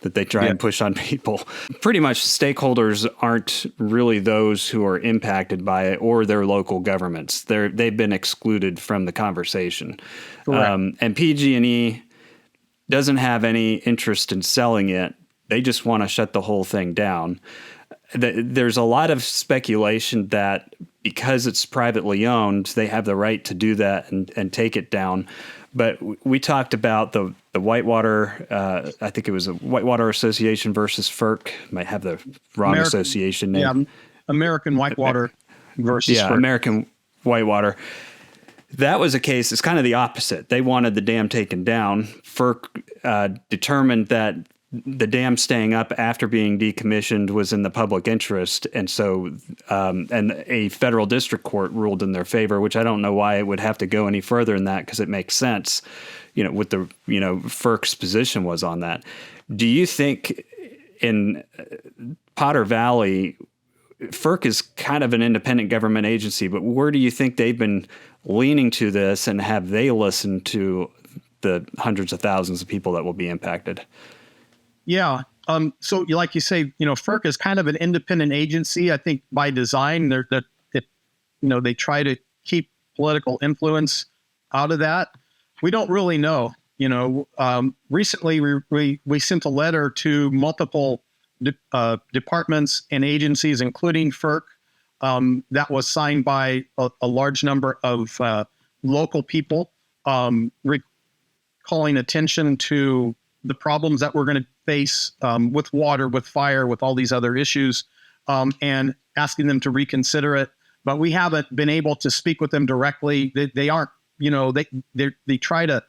that they try and push on people. Pretty much stakeholders aren't really those who are impacted by it or their local governments. They've been excluded from the conversation. And PG&E doesn't have any interest in selling it. They just want to shut the whole thing down. there's a lot of speculation that because it's privately owned, they have the right to do that and take it down. But we talked about the Whitewater, I think it was a Whitewater Association versus FERC. Might have the wrong association name. Yeah, American Whitewater versus FERC. American Whitewater. That was a case, it's kind of the opposite. They wanted the dam taken down. FERC determined that the dam staying up after being decommissioned was in the public interest. And so, and a federal district court ruled in their favor, which I don't know why it would have to go any further than that, because it makes sense, what the, FERC's position was on that. Do you think in Potter Valley, FERC is kind of an independent government agency, but where do you think they've been leaning to this, and have they listened to the hundreds of thousands of people that will be impacted? Yeah. So like you say, FERC is kind of an independent agency. I think by design, they try to keep political influence out of that. We don't really know. Recently we sent a letter to multiple departments and agencies, including FERC, that was signed by a large number of local people, calling attention to the problems that we're going to face with water, with fire, with all these other issues, and asking them to reconsider it. But we haven't been able to speak with them directly. They aren't, they try to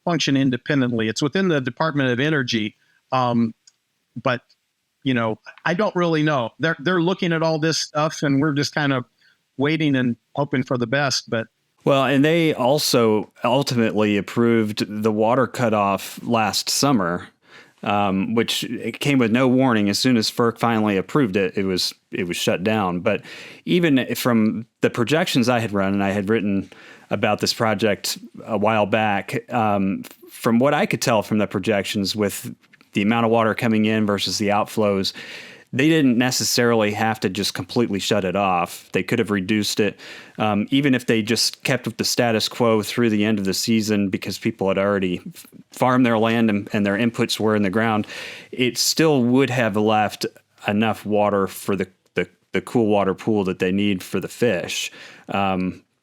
function independently. It's within the Department of Energy, but I don't really know. They're looking at all this stuff, and we're just kind of waiting and hoping for the best. But well, and they also ultimately approved the water cutoff last summer, which it came with no warning. As soon as FERC finally approved it, it was shut down. But even from the projections I had run, and I had written about this project a while back, from what I could tell from the projections, with the amount of water coming in versus the outflows, they didn't necessarily have to just completely shut it off. They could have reduced it, even if they just kept with the status quo through the end of the season, because people had already farmed their land and their inputs were in the ground. It still would have left enough water for the cool water pool that they need for the fish,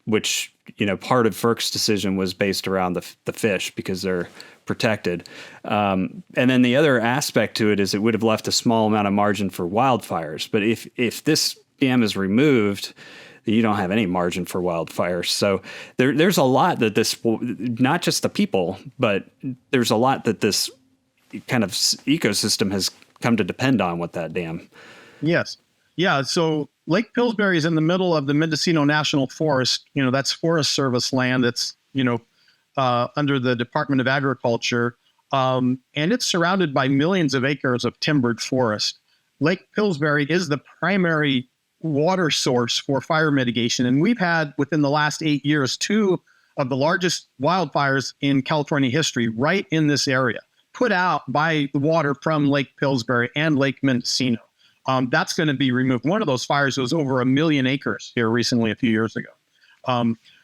which, part of FERC's decision was based around the fish, because they're protected. And then the other aspect to it is it would have left a small amount of margin for wildfires. But if this dam is removed, you don't have any margin for wildfires. So there's a lot that this, not just the people, but there's a lot that this kind of ecosystem has come to depend on with that dam. Yes. Yeah. So Lake Pillsbury is in the middle of the Mendocino National Forest. That's Forest Service land. That's, under the Department of Agriculture. And it's surrounded by millions of acres of timbered forest. Lake Pillsbury is the primary water source for fire mitigation. And we've had, within the last 8 years, 2 of the largest wildfires in California history right in this area, put out by the water from Lake Pillsbury and Lake Mendocino. That's going to be removed. One of those fires was over 1 million acres here recently, a few years ago.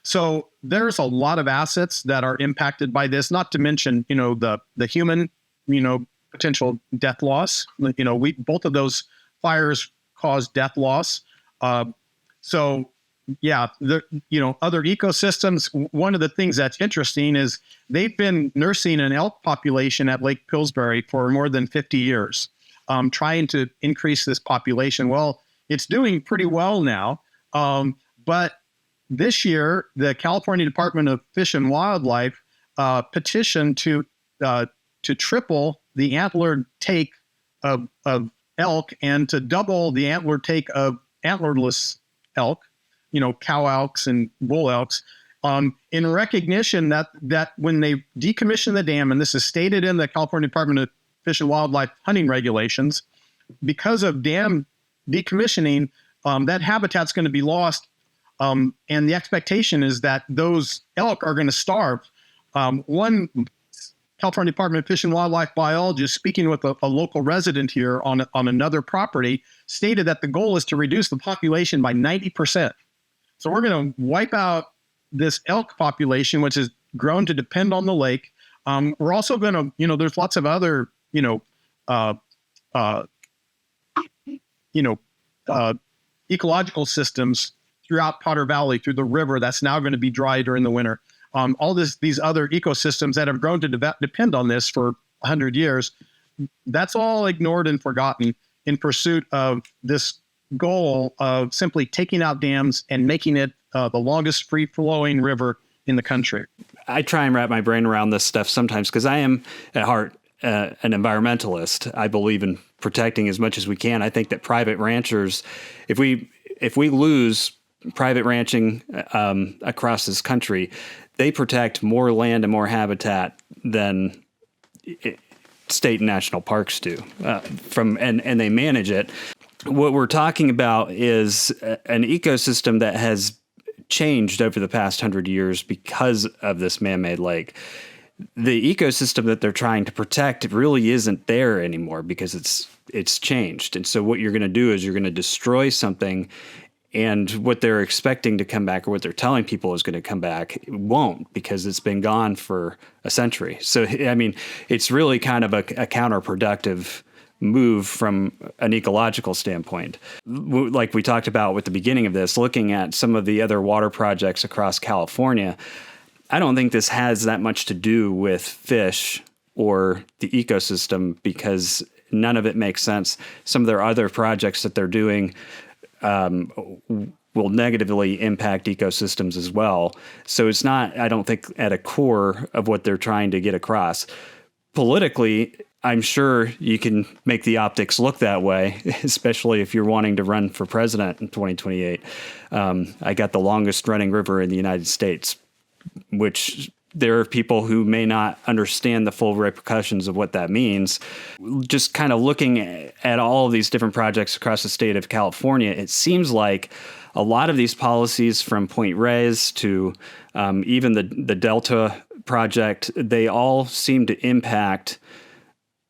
So there's a lot of assets that are impacted by this, not to mention, the human, potential death loss. Both of those fires caused death loss. So yeah, other ecosystems. One of the things that's interesting is they've been nursing an elk population at Lake Pillsbury for more than 50 years, trying to increase this population. Well, it's doing pretty well now. But this year, the California Department of Fish and Wildlife petitioned to triple the antlered take of elk and to double the antlered take of antlerless elk, cow elks and bull elks, in recognition that when they decommission the dam, and this is stated in the California Department of Fish and Wildlife hunting regulations, because of dam decommissioning, that habitat's going to be lost. And the expectation is that those elk are going to starve. One California Department of Fish and Wildlife biologist, speaking with a local resident here on another property, stated that the goal is to reduce the population by 90%. So we're going to wipe out this elk population, which has grown to depend on the lake. We're also going to, there's lots of other, ecological systems throughout Potter Valley, through the river that's now going to be dry during the winter. All these other ecosystems that have grown to depend on this for 100 years, that's all ignored and forgotten in pursuit of this goal of simply taking out dams and making it the longest free-flowing river in the country. I try and wrap my brain around this stuff sometimes because I am at heart an environmentalist. I believe in protecting as much as we can. I think that private ranchers, if we lose private ranching across this country, they protect more land and more habitat than state and national parks do. And they manage it. What we're talking about is an ecosystem that has changed over the past 100 years because of this man-made lake. The ecosystem that they're trying to protect really isn't there anymore because it's changed. And so what you're going to do is you're going to destroy something, and what they're expecting to come back, or what they're telling people is going to come back, won't, because it's been gone for a century. So, I mean, it's really kind of a counterproductive move from an ecological standpoint. Like we talked about with the beginning of this, looking at some of the other water projects across California, I don't think this has that much to do with fish or the ecosystem because none of it makes sense. Some of their other projects that they're doing will negatively impact ecosystems as well. So it's not, I don't think, at a core of what they're trying to get across. Politically, I'm sure you can make the optics look that way, especially if you're wanting to run for president in 2028. I got the longest running river in the United States, which there are people who may not understand the full repercussions of what that means. Just kind of looking at all of these different projects across the state of California, it seems like a lot of these policies, from Point Reyes to even the Delta project, they all seem to impact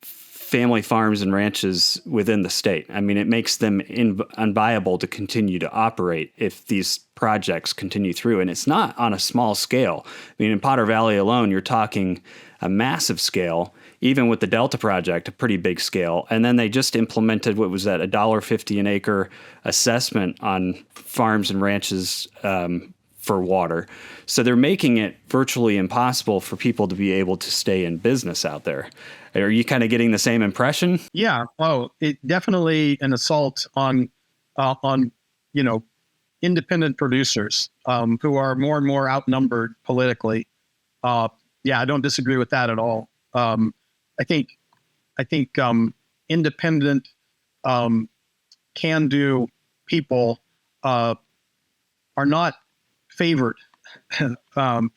family farms and ranches within the state. I mean, it makes them unviable to continue to operate if these projects continue through. And it's not on a small scale. I mean, in Potter Valley alone, you're talking a massive scale, even with the Delta project, a pretty big scale. And then they just implemented, what was that, $1.50 an acre assessment on farms and ranches for water. So they're making it virtually impossible for people to be able to stay in business out there. Are you kind of getting the same impression? Yeah. Oh, it definitely an assault on independent producers who are more and more outnumbered politically. Yeah, I don't disagree with that at all. I think independent, can-do people are not favored,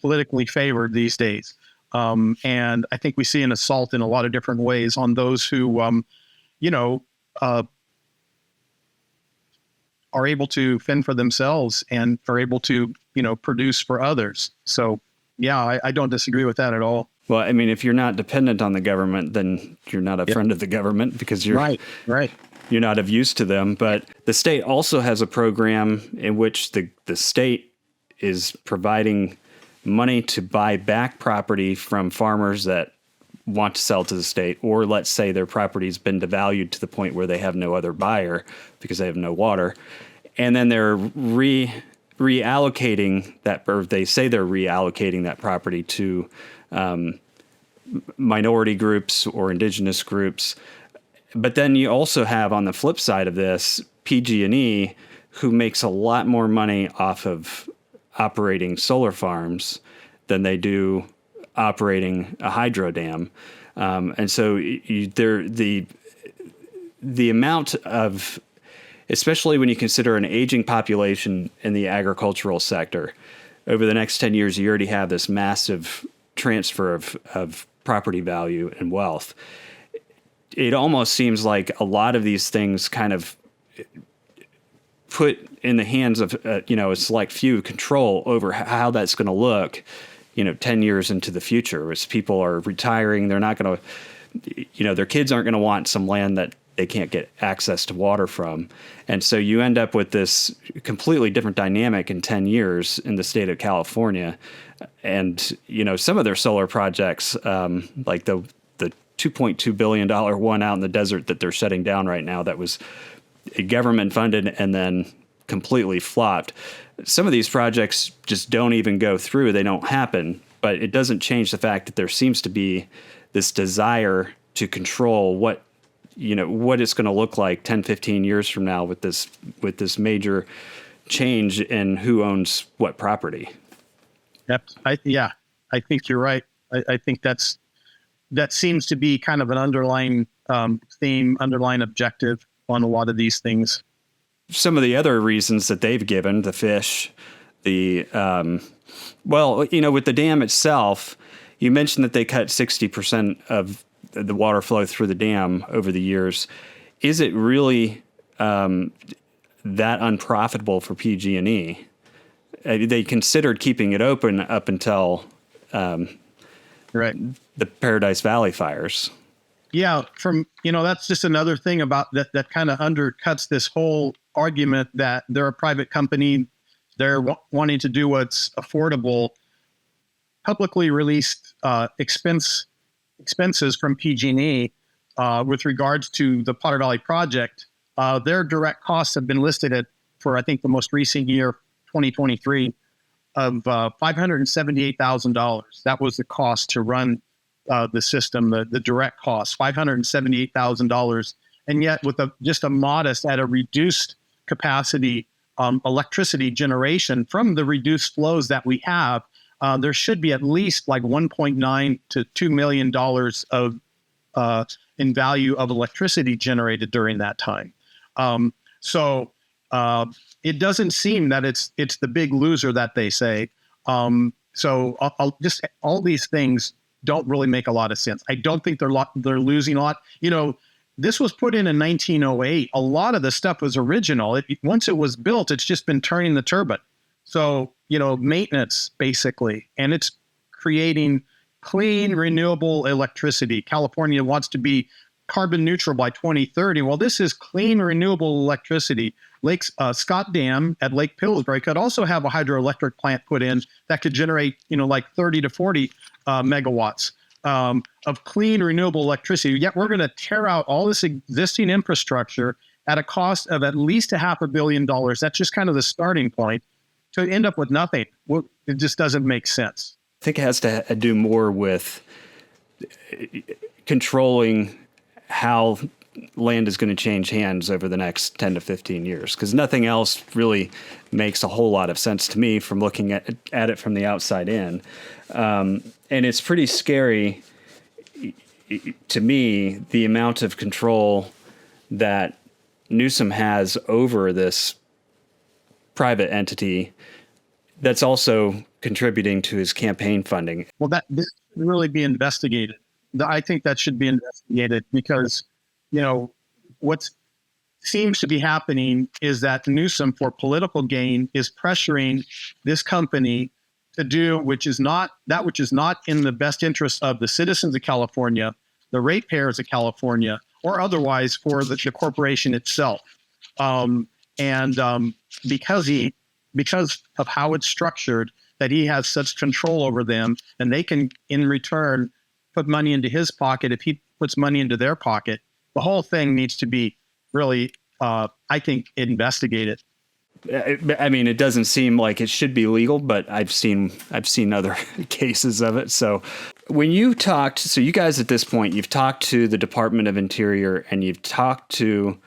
politically favored these days. And I think we see an assault in a lot of different ways on those who, are able to fend for themselves and are able to, produce for others. So, yeah, I don't disagree with that at all. Well, I mean, if you're not dependent on the government, then you're not a friend of the government because you're right. You're not of use to them. But the state also has a program in which the state is providing money to buy back property from farmers that want to sell to the state, or let's say their property's been devalued to the point where they have no other buyer because they have no water. And then they're reallocating that, or they say they're reallocating that property to minority groups or indigenous groups. But then you also have, on the flip side of this, PG&E, who makes a lot more money off of operating solar farms than they do operating a hydro dam. And so the amount of, especially when you consider an aging population in the agricultural sector, over the next 10 years, you already have this massive transfer of property value and wealth. It almost seems like a lot of these things kind of put in the hands of, a select few control over how that's going to look, 10 years into the future, as people are retiring. They're not going to, their kids aren't going to want some land that they can't get access to water from. And so you end up with this completely different dynamic in 10 years in the state of California. And, some of their solar projects, like the $2.2 billion one out in the desert that they're shutting down right now, that was government funded and then completely flopped. Some of these projects just don't even go through. They don't happen, but it doesn't change the fact that there seems to be this desire to control what it's going to look like 10, 15 years from now with this major change in who owns what property. Yep. I think you're right. I think that seems to be kind of an underlying theme, underlying objective on a lot of these things. Some of the other reasons that they've given, the fish, with the dam itself, you mentioned that they cut 60% of the water flow through the dam over the years. Is it really that unprofitable for PG&E? They considered keeping it open up until right. the Paradise Valley fires. Yeah, that's just another thing about that kind of undercuts this whole argument that they're a private company. They're wanting to do what's affordable. Publicly released expenses from PG&E with regards to the Potter Valley project, their direct costs have been listed for I think the most recent year, 2023, of $578,000. That was the cost to run the system, the direct cost, $578,000. And yet with just a modest, at a reduced capacity electricity generation from the reduced flows that we have, there should be at least like $1.9 to $2 million in value of electricity generated during that time. So it doesn't seem that it's the big loser that they say. So all these things don't really make a lot of sense. I don't think they're losing a lot. This was put in 1908. A lot of the stuff was original. Once it was built, it's just been turning the turbine. So, maintenance basically, and it's creating clean, renewable electricity. California wants to be carbon neutral by 2030. Well, this is clean, renewable electricity. Scott Dam at Lake Pillsbury could also have a hydroelectric plant put in that could generate, like 30 to 40 megawatts of clean, renewable electricity. Yet we're going to tear out all this existing infrastructure at a cost of at least $500 million. That's just kind of the starting point to end up with nothing. Well, it just doesn't make sense. I think it has to do more with controlling how land is going to change hands over the next 10 to 15 years, because nothing else really makes a whole lot of sense to me from looking at it from the outside in. And it's pretty scary to me, the amount of control that Newsom has over this private entity that's also contributing to his campaign funding. Well, this should really be investigated. I think that should be investigated because, what seems to be happening is that Newsom, for political gain, is pressuring this company to do which is not in the best interest of the citizens of California, the ratepayers of California, or otherwise for the corporation itself. Because of how it's structured, that he has such control over them, and they can, in return, put money into his pocket if he puts money into their pocket. The whole thing needs to be really, I think, investigated. I mean, it doesn't seem like it should be legal, but I've seen other cases of it. So when you you guys at this point, you've talked to the Department of Interior and you've talked to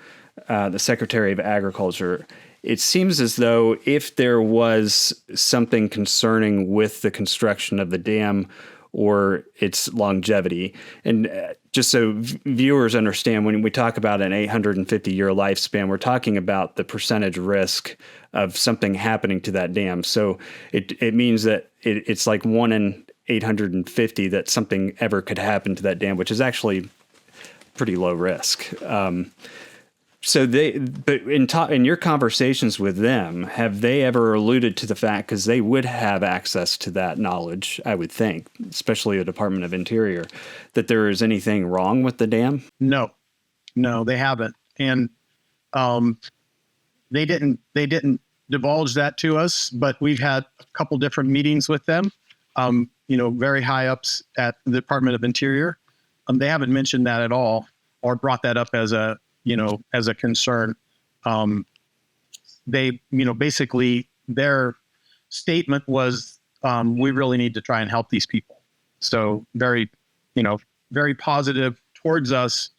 the Secretary of Agriculture. It seems as though if there was something concerning with the construction of the dam or its longevity, and just so viewers understand, when we talk about an 850-year lifespan, we're talking about the percentage risk of something happening to that dam. So it means that it's like 1 in 850 that something ever could happen to that dam, which is actually pretty low risk. But in your conversations with them, have they ever alluded to the fact, because they would have access to that knowledge, I would think, especially the Department of Interior, that there is anything wrong with the dam? No, they haven't. And they didn't divulge that to us, but we've had a couple different meetings with them, very high ups at the Department of Interior. They haven't mentioned that at all or brought that up as a concern. they, basically their statement was, we really need to try and help these people. So very, very positive towards us,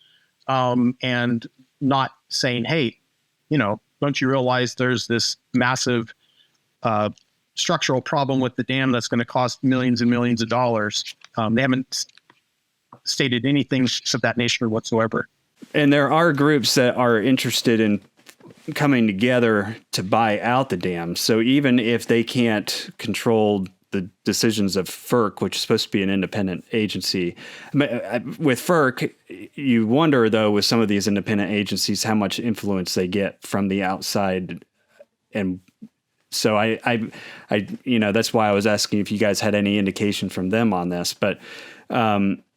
and not saying, hey, don't you realize there's this massive structural problem with the dam that's going to cost millions and millions of dollars. They haven't stated anything of that nature whatsoever. And there are groups that are interested in coming together to buy out the dam. So even if they can't control the decisions of FERC, which is supposed to be an independent agency, with FERC, you wonder, though, with some of these independent agencies, how much influence they get from the outside. And so I that's why I was asking if you guys had any indication from them on this. But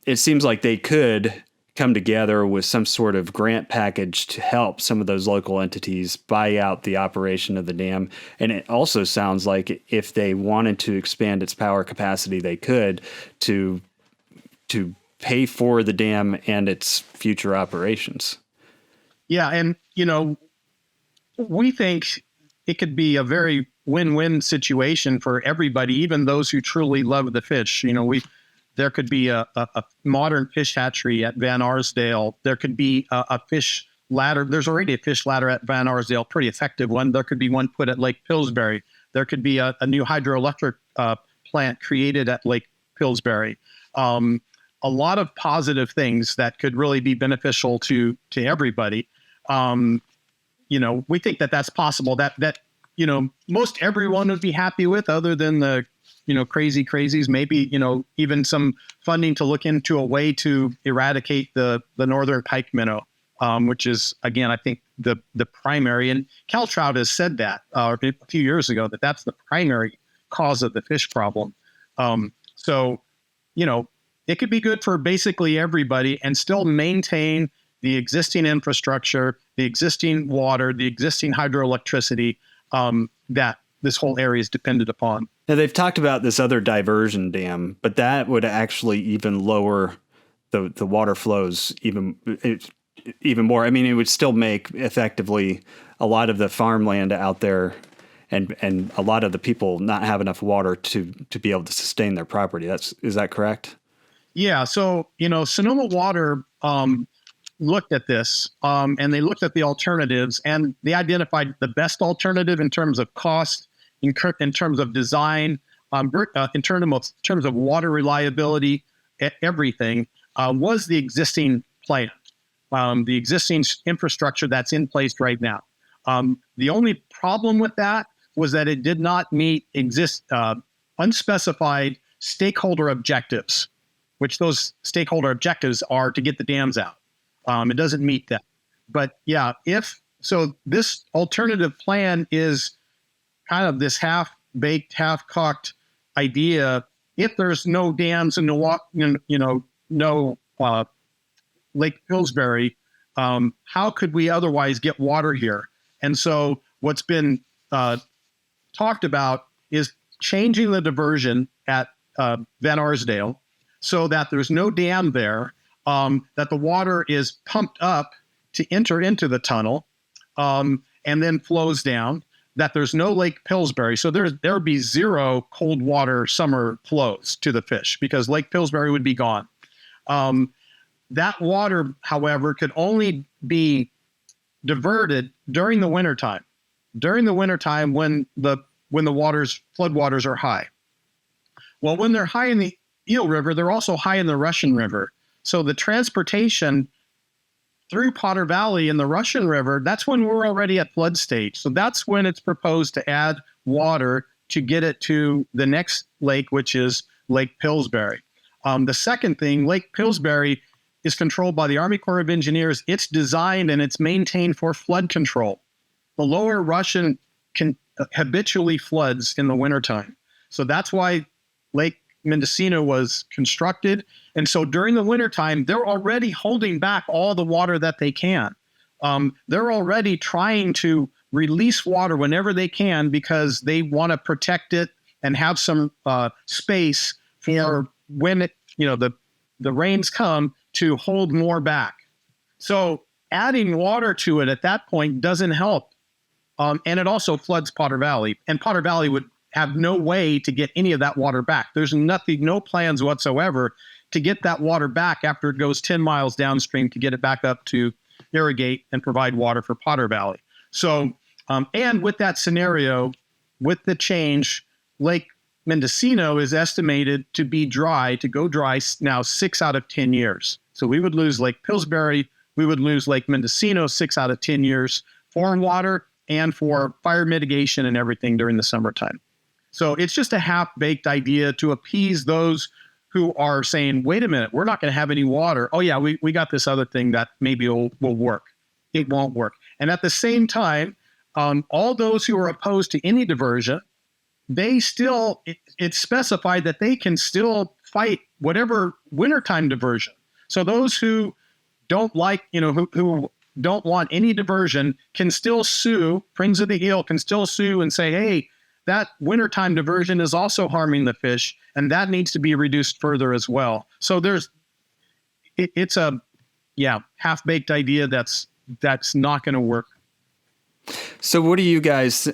it seems like they could come together with some sort of grant package to help some of those local entities buy out the operation of the dam. And it also sounds like if they wanted to expand its power capacity, they could to pay for the dam and its future operations. Yeah. And, we think it could be a very win-win situation for everybody, even those who truly love the fish. There could be a modern fish hatchery at Van Arsdale. There could be a fish ladder. There's already a fish ladder at Van Arsdale, pretty effective one. There could be one put at Lake Pillsbury. There could be a new hydroelectric plant created at Lake Pillsbury. A lot of positive things that could really be beneficial to everybody. We think that that's possible. That most everyone would be happy with, other than the crazies, maybe, even some funding to look into a way to eradicate the northern pike minnow, which is, again, I think the primary, and Caltrout has said that a few years ago, that's the primary cause of the fish problem. So, it could be good for basically everybody and still maintain the existing infrastructure, the existing water, the existing hydroelectricity that this whole area is dependent upon. Now, they've talked about this other diversion dam, but that would actually even lower the water flows even more. I mean, it would still make effectively a lot of the farmland out there and a lot of the people not have enough water to be able to sustain their property. Is that correct? Yeah. So, Sonoma Water looked at this, and they looked at the alternatives, and they identified the best alternative in terms of cost, in terms of design, in terms of water reliability, everything, was the existing plant, the existing infrastructure that's in place right now. The only problem with that was that it did not meet unspecified stakeholder objectives, which those stakeholder objectives are to get the dams out. It doesn't meet that. But yeah, this alternative plan is kind of this half-baked, half-cocked idea. If there's no dams and no Lake Pillsbury, how could we otherwise get water here? And so what's been talked about is changing the diversion at Van Arsdale so that there's no dam there, that the water is pumped up to enter into the tunnel, and then flows down, that there's no Lake Pillsbury. So there'd be zero cold water summer flows to the fish because Lake Pillsbury would be gone. That water, however, could only be diverted during the wintertime. During the wintertime when the floodwaters are high. Well, when they're high in the Eel River, they're also high in the Russian River. So the transportation through Potter Valley in the Russian River, that's when we're already at flood stage. So that's when it's proposed to add water to get it to the next lake, which is Lake Pillsbury. The second thing, Lake Pillsbury is controlled by the Army Corps of Engineers. It's designed and it's maintained for flood control. The lower Russian habitually floods in the wintertime. So that's why Lake Mendocino was constructed. And so during the wintertime, they're already holding back all the water that they can. They're already trying to release water whenever they can because they want to protect it and have some space for when the rains come to hold more back. So adding water to it at that point doesn't help. And it also floods Potter Valley, and Potter Valley would have no way to get any of that water back. There's nothing, no plans whatsoever to get that water back after it goes 10 miles downstream to get it back up to irrigate and provide water for Potter Valley. So, and with that scenario, with the change, Lake Mendocino is estimated to be dry, to go dry now 6 out of 10 years. So we would lose Lake Pillsbury, we would lose Lake Mendocino 6 out of 10 years for water and for fire mitigation and everything during the summertime. So it's just a half-baked idea to appease those who are saying, wait a minute, we're not going to have any water. Oh yeah, we got this other thing that maybe will work. It won't work. And at the same time, all those who are opposed to any diversion, they still, it's specified that they can still fight whatever wintertime diversion. So those who don't like, who don't want any diversion can still sue, Friends of the Eel can still sue and say, hey, that wintertime diversion is also harming the fish, and that needs to be reduced further as well. So it's a half-baked idea that's not going to work. So what are you guys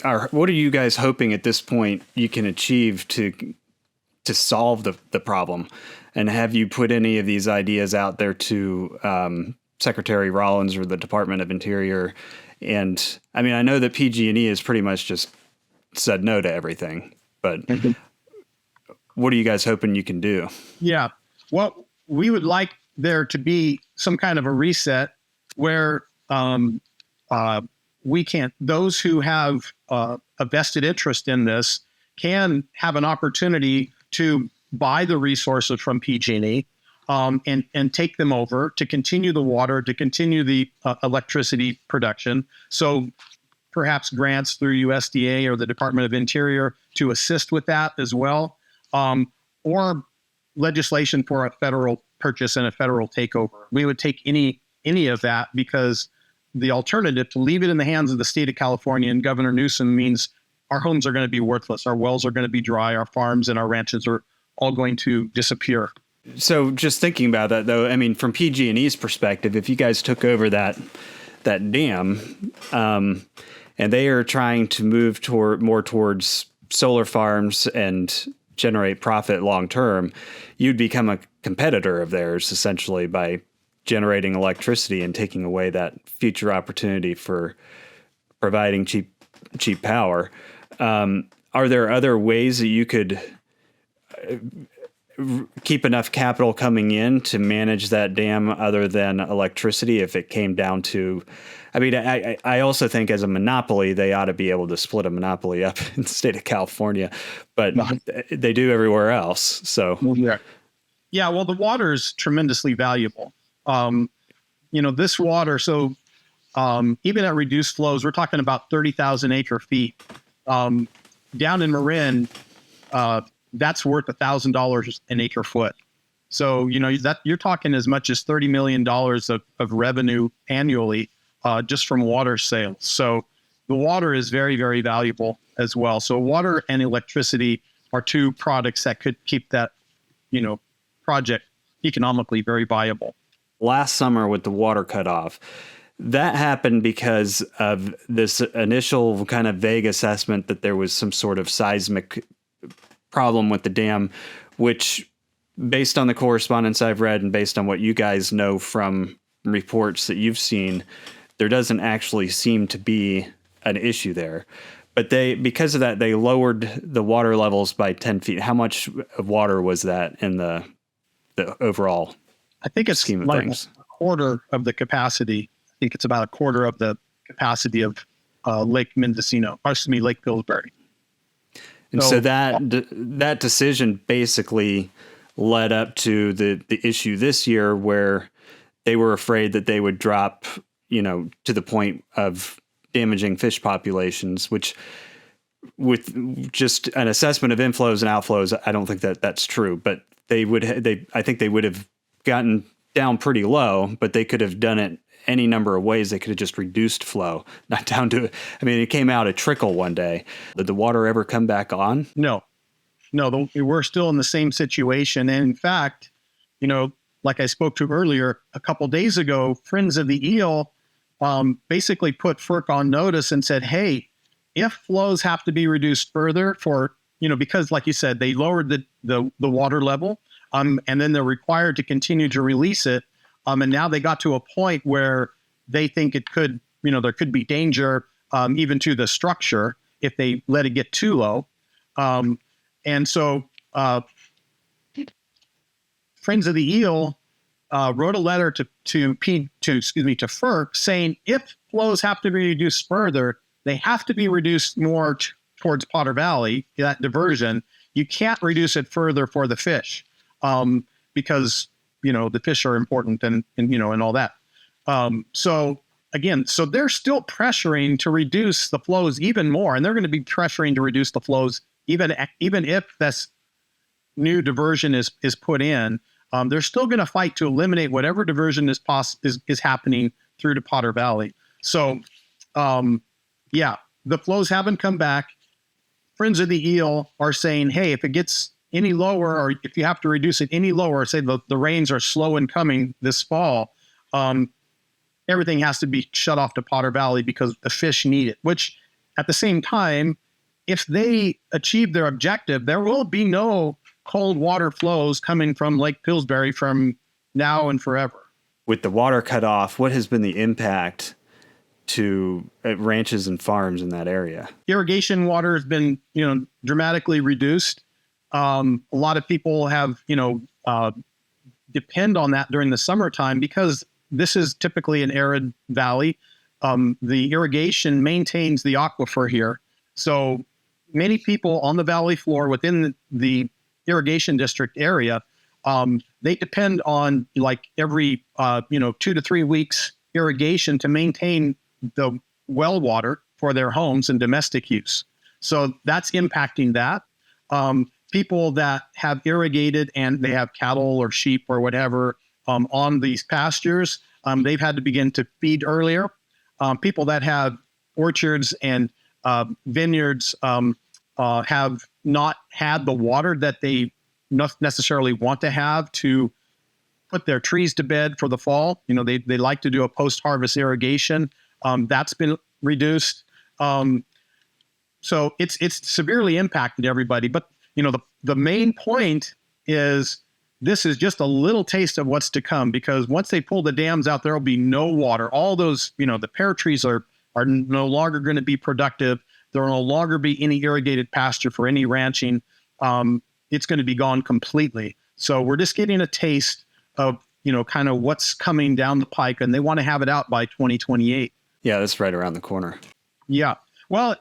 hoping at this point you can achieve to solve the problem? And have you put any of these ideas out there to Secretary Rollins or the Department of Interior? And I mean, I know that PG&E has pretty much just said no to everything, but what are you guys hoping you can do? Yeah. Well, we would like there to be some kind of a reset where those who have a vested interest in this can have an opportunity to buy the resources from PG&E and take them over to continue the water, to continue the electricity production. So perhaps grants through USDA or the Department of Interior to assist with that as well, or legislation for a federal purchase and a federal takeover. We would take any of that, because the alternative to leave it in the hands of the state of California and Governor Newsom means our homes are going to be worthless, our wells are going to be dry, our farms and our ranches are all going to disappear. So just thinking about that, though, I mean, from PG&E's perspective, if you guys took over that dam, and they are trying to move more towards solar farms and generate profit long term, you'd become a competitor of theirs essentially by generating electricity and taking away that future opportunity for providing cheap power. Are there other ways that you could keep enough capital coming in to manage that dam other than electricity if it came down to, I mean, I also think as a monopoly, they ought to be able to split a monopoly up in the state of California, but they do everywhere else. So, yeah, well, the water is tremendously valuable. This water, so even at reduced flows, we're talking about 30,000 acre feet. Down in Marin, that's worth $1,000 an acre foot. So, that you're talking as much as $30 million of revenue annually just from water sales. So the water is very, very valuable as well. So water and electricity are two products that could keep that, project economically very viable. Last summer with the water cutoff, that happened because of this initial kind of vague assessment that there was some sort of seismic problem with the dam, which, based on the correspondence I've read and based on what you guys know from reports that you've seen, there doesn't actually seem to be an issue there. But because of that, they lowered the water levels by 10 feet. How much of water was that in the overall I think it's scheme of like things? A quarter of the capacity. I think it's about a quarter of the capacity of Lake Pillsbury. And so that decision basically led up to the issue this year where they were afraid that they would drop, to the point of damaging fish populations, which with just an assessment of inflows and outflows, I don't think that that's true, but I think they would have gotten down pretty low, but they could have done it any number of ways. They could have just reduced flow, not down to, it came out a trickle one day. Did the water ever come back on? No, we're still in the same situation. And in fact, like I spoke to earlier, a couple days ago, Friends of the Eel basically put FERC on notice and said, hey, if flows have to be reduced further for, because like you said, they lowered the water level, and then they're required to continue to release it. And now they got to a point where they think it could, there could be danger even to the structure if they let it get too low. And so Friends of the Eel wrote a letter to FERC saying if flows have to be reduced further, they have to be reduced more towards Potter Valley, that diversion. You can't reduce it further for the fish because, the fish are important and all that. So they're still pressuring to reduce the flows even more, and they're going to be pressuring to reduce the flows even if this new diversion is put in. They're still going to fight to eliminate whatever diversion is happening through to Potter Valley. So, the flows haven't come back. Friends of the Eel are saying, hey, if it gets any lower, or if you have to reduce it any lower, say the rains are slow in coming this fall, everything has to be shut off to Potter Valley because the fish need it. Which, at the same time, if they achieve their objective, there will be no cold water flows coming from Lake Pillsbury from now and forever. With the water cut off, what has been the impact to ranches and farms in that area? Irrigation water has been, dramatically reduced. A lot of people have, depend on that during the summertime because this is typically an arid valley. The irrigation maintains the aquifer here. So many people on the valley floor within the irrigation district area, they depend on like every 2 to 3 weeks irrigation to maintain the well water for their homes and domestic use. So that's impacting that. People that have irrigated and they have cattle or sheep or whatever on these pastures, they've had to begin to feed earlier. People that have orchards and vineyards have not had the water that they not necessarily want to have to put their trees to bed for the fall. They like to do a post-harvest irrigation. That's been reduced. So it's severely impacted everybody. But, the main point is this is just a little taste of what's to come, because once they pull the dams out, there will be no water. All those, the pear trees are no longer going to be productive. There will no longer be any irrigated pasture for any ranching. It's going to be gone completely. So we're just getting a taste of, kind of what's coming down the pike, and they want to have it out by 2028. Yeah, that's right around the corner. Yeah. Well,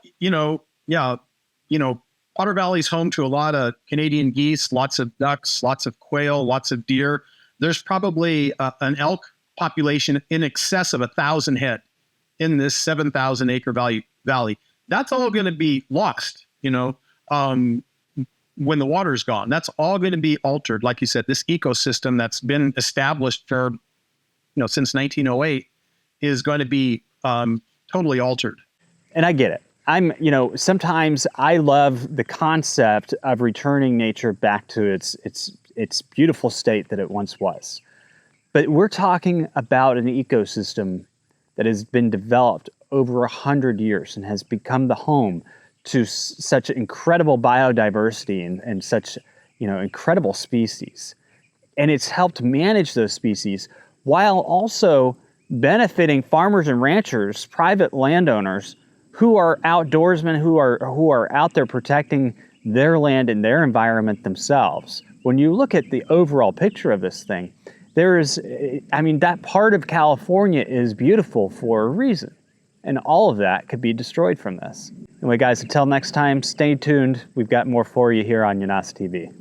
Potter Valley's home to a lot of Canadian geese, lots of ducks, lots of quail, lots of deer. There's probably an elk population in excess of 1,000 head in this 7,000 acre valley. That's all going to be lost, when the water's gone. That's all going to be altered. Like you said, this ecosystem that's been established for, since 1908 is going to be totally altered. And I get it. Sometimes I love the concept of returning nature back to its beautiful state that it once was. But we're talking about an ecosystem that has been developed over 100 years and has become the home to such incredible biodiversity and such, incredible species. And it's helped manage those species while also benefiting farmers and ranchers, private landowners who are outdoorsmen, who are out there protecting their land and their environment themselves. When you look at the overall picture of this thing, that part of California is beautiful for a reason. And all of that could be destroyed from this. Anyway, guys, until next time, stay tuned. We've got more for you here on Yanasa TV.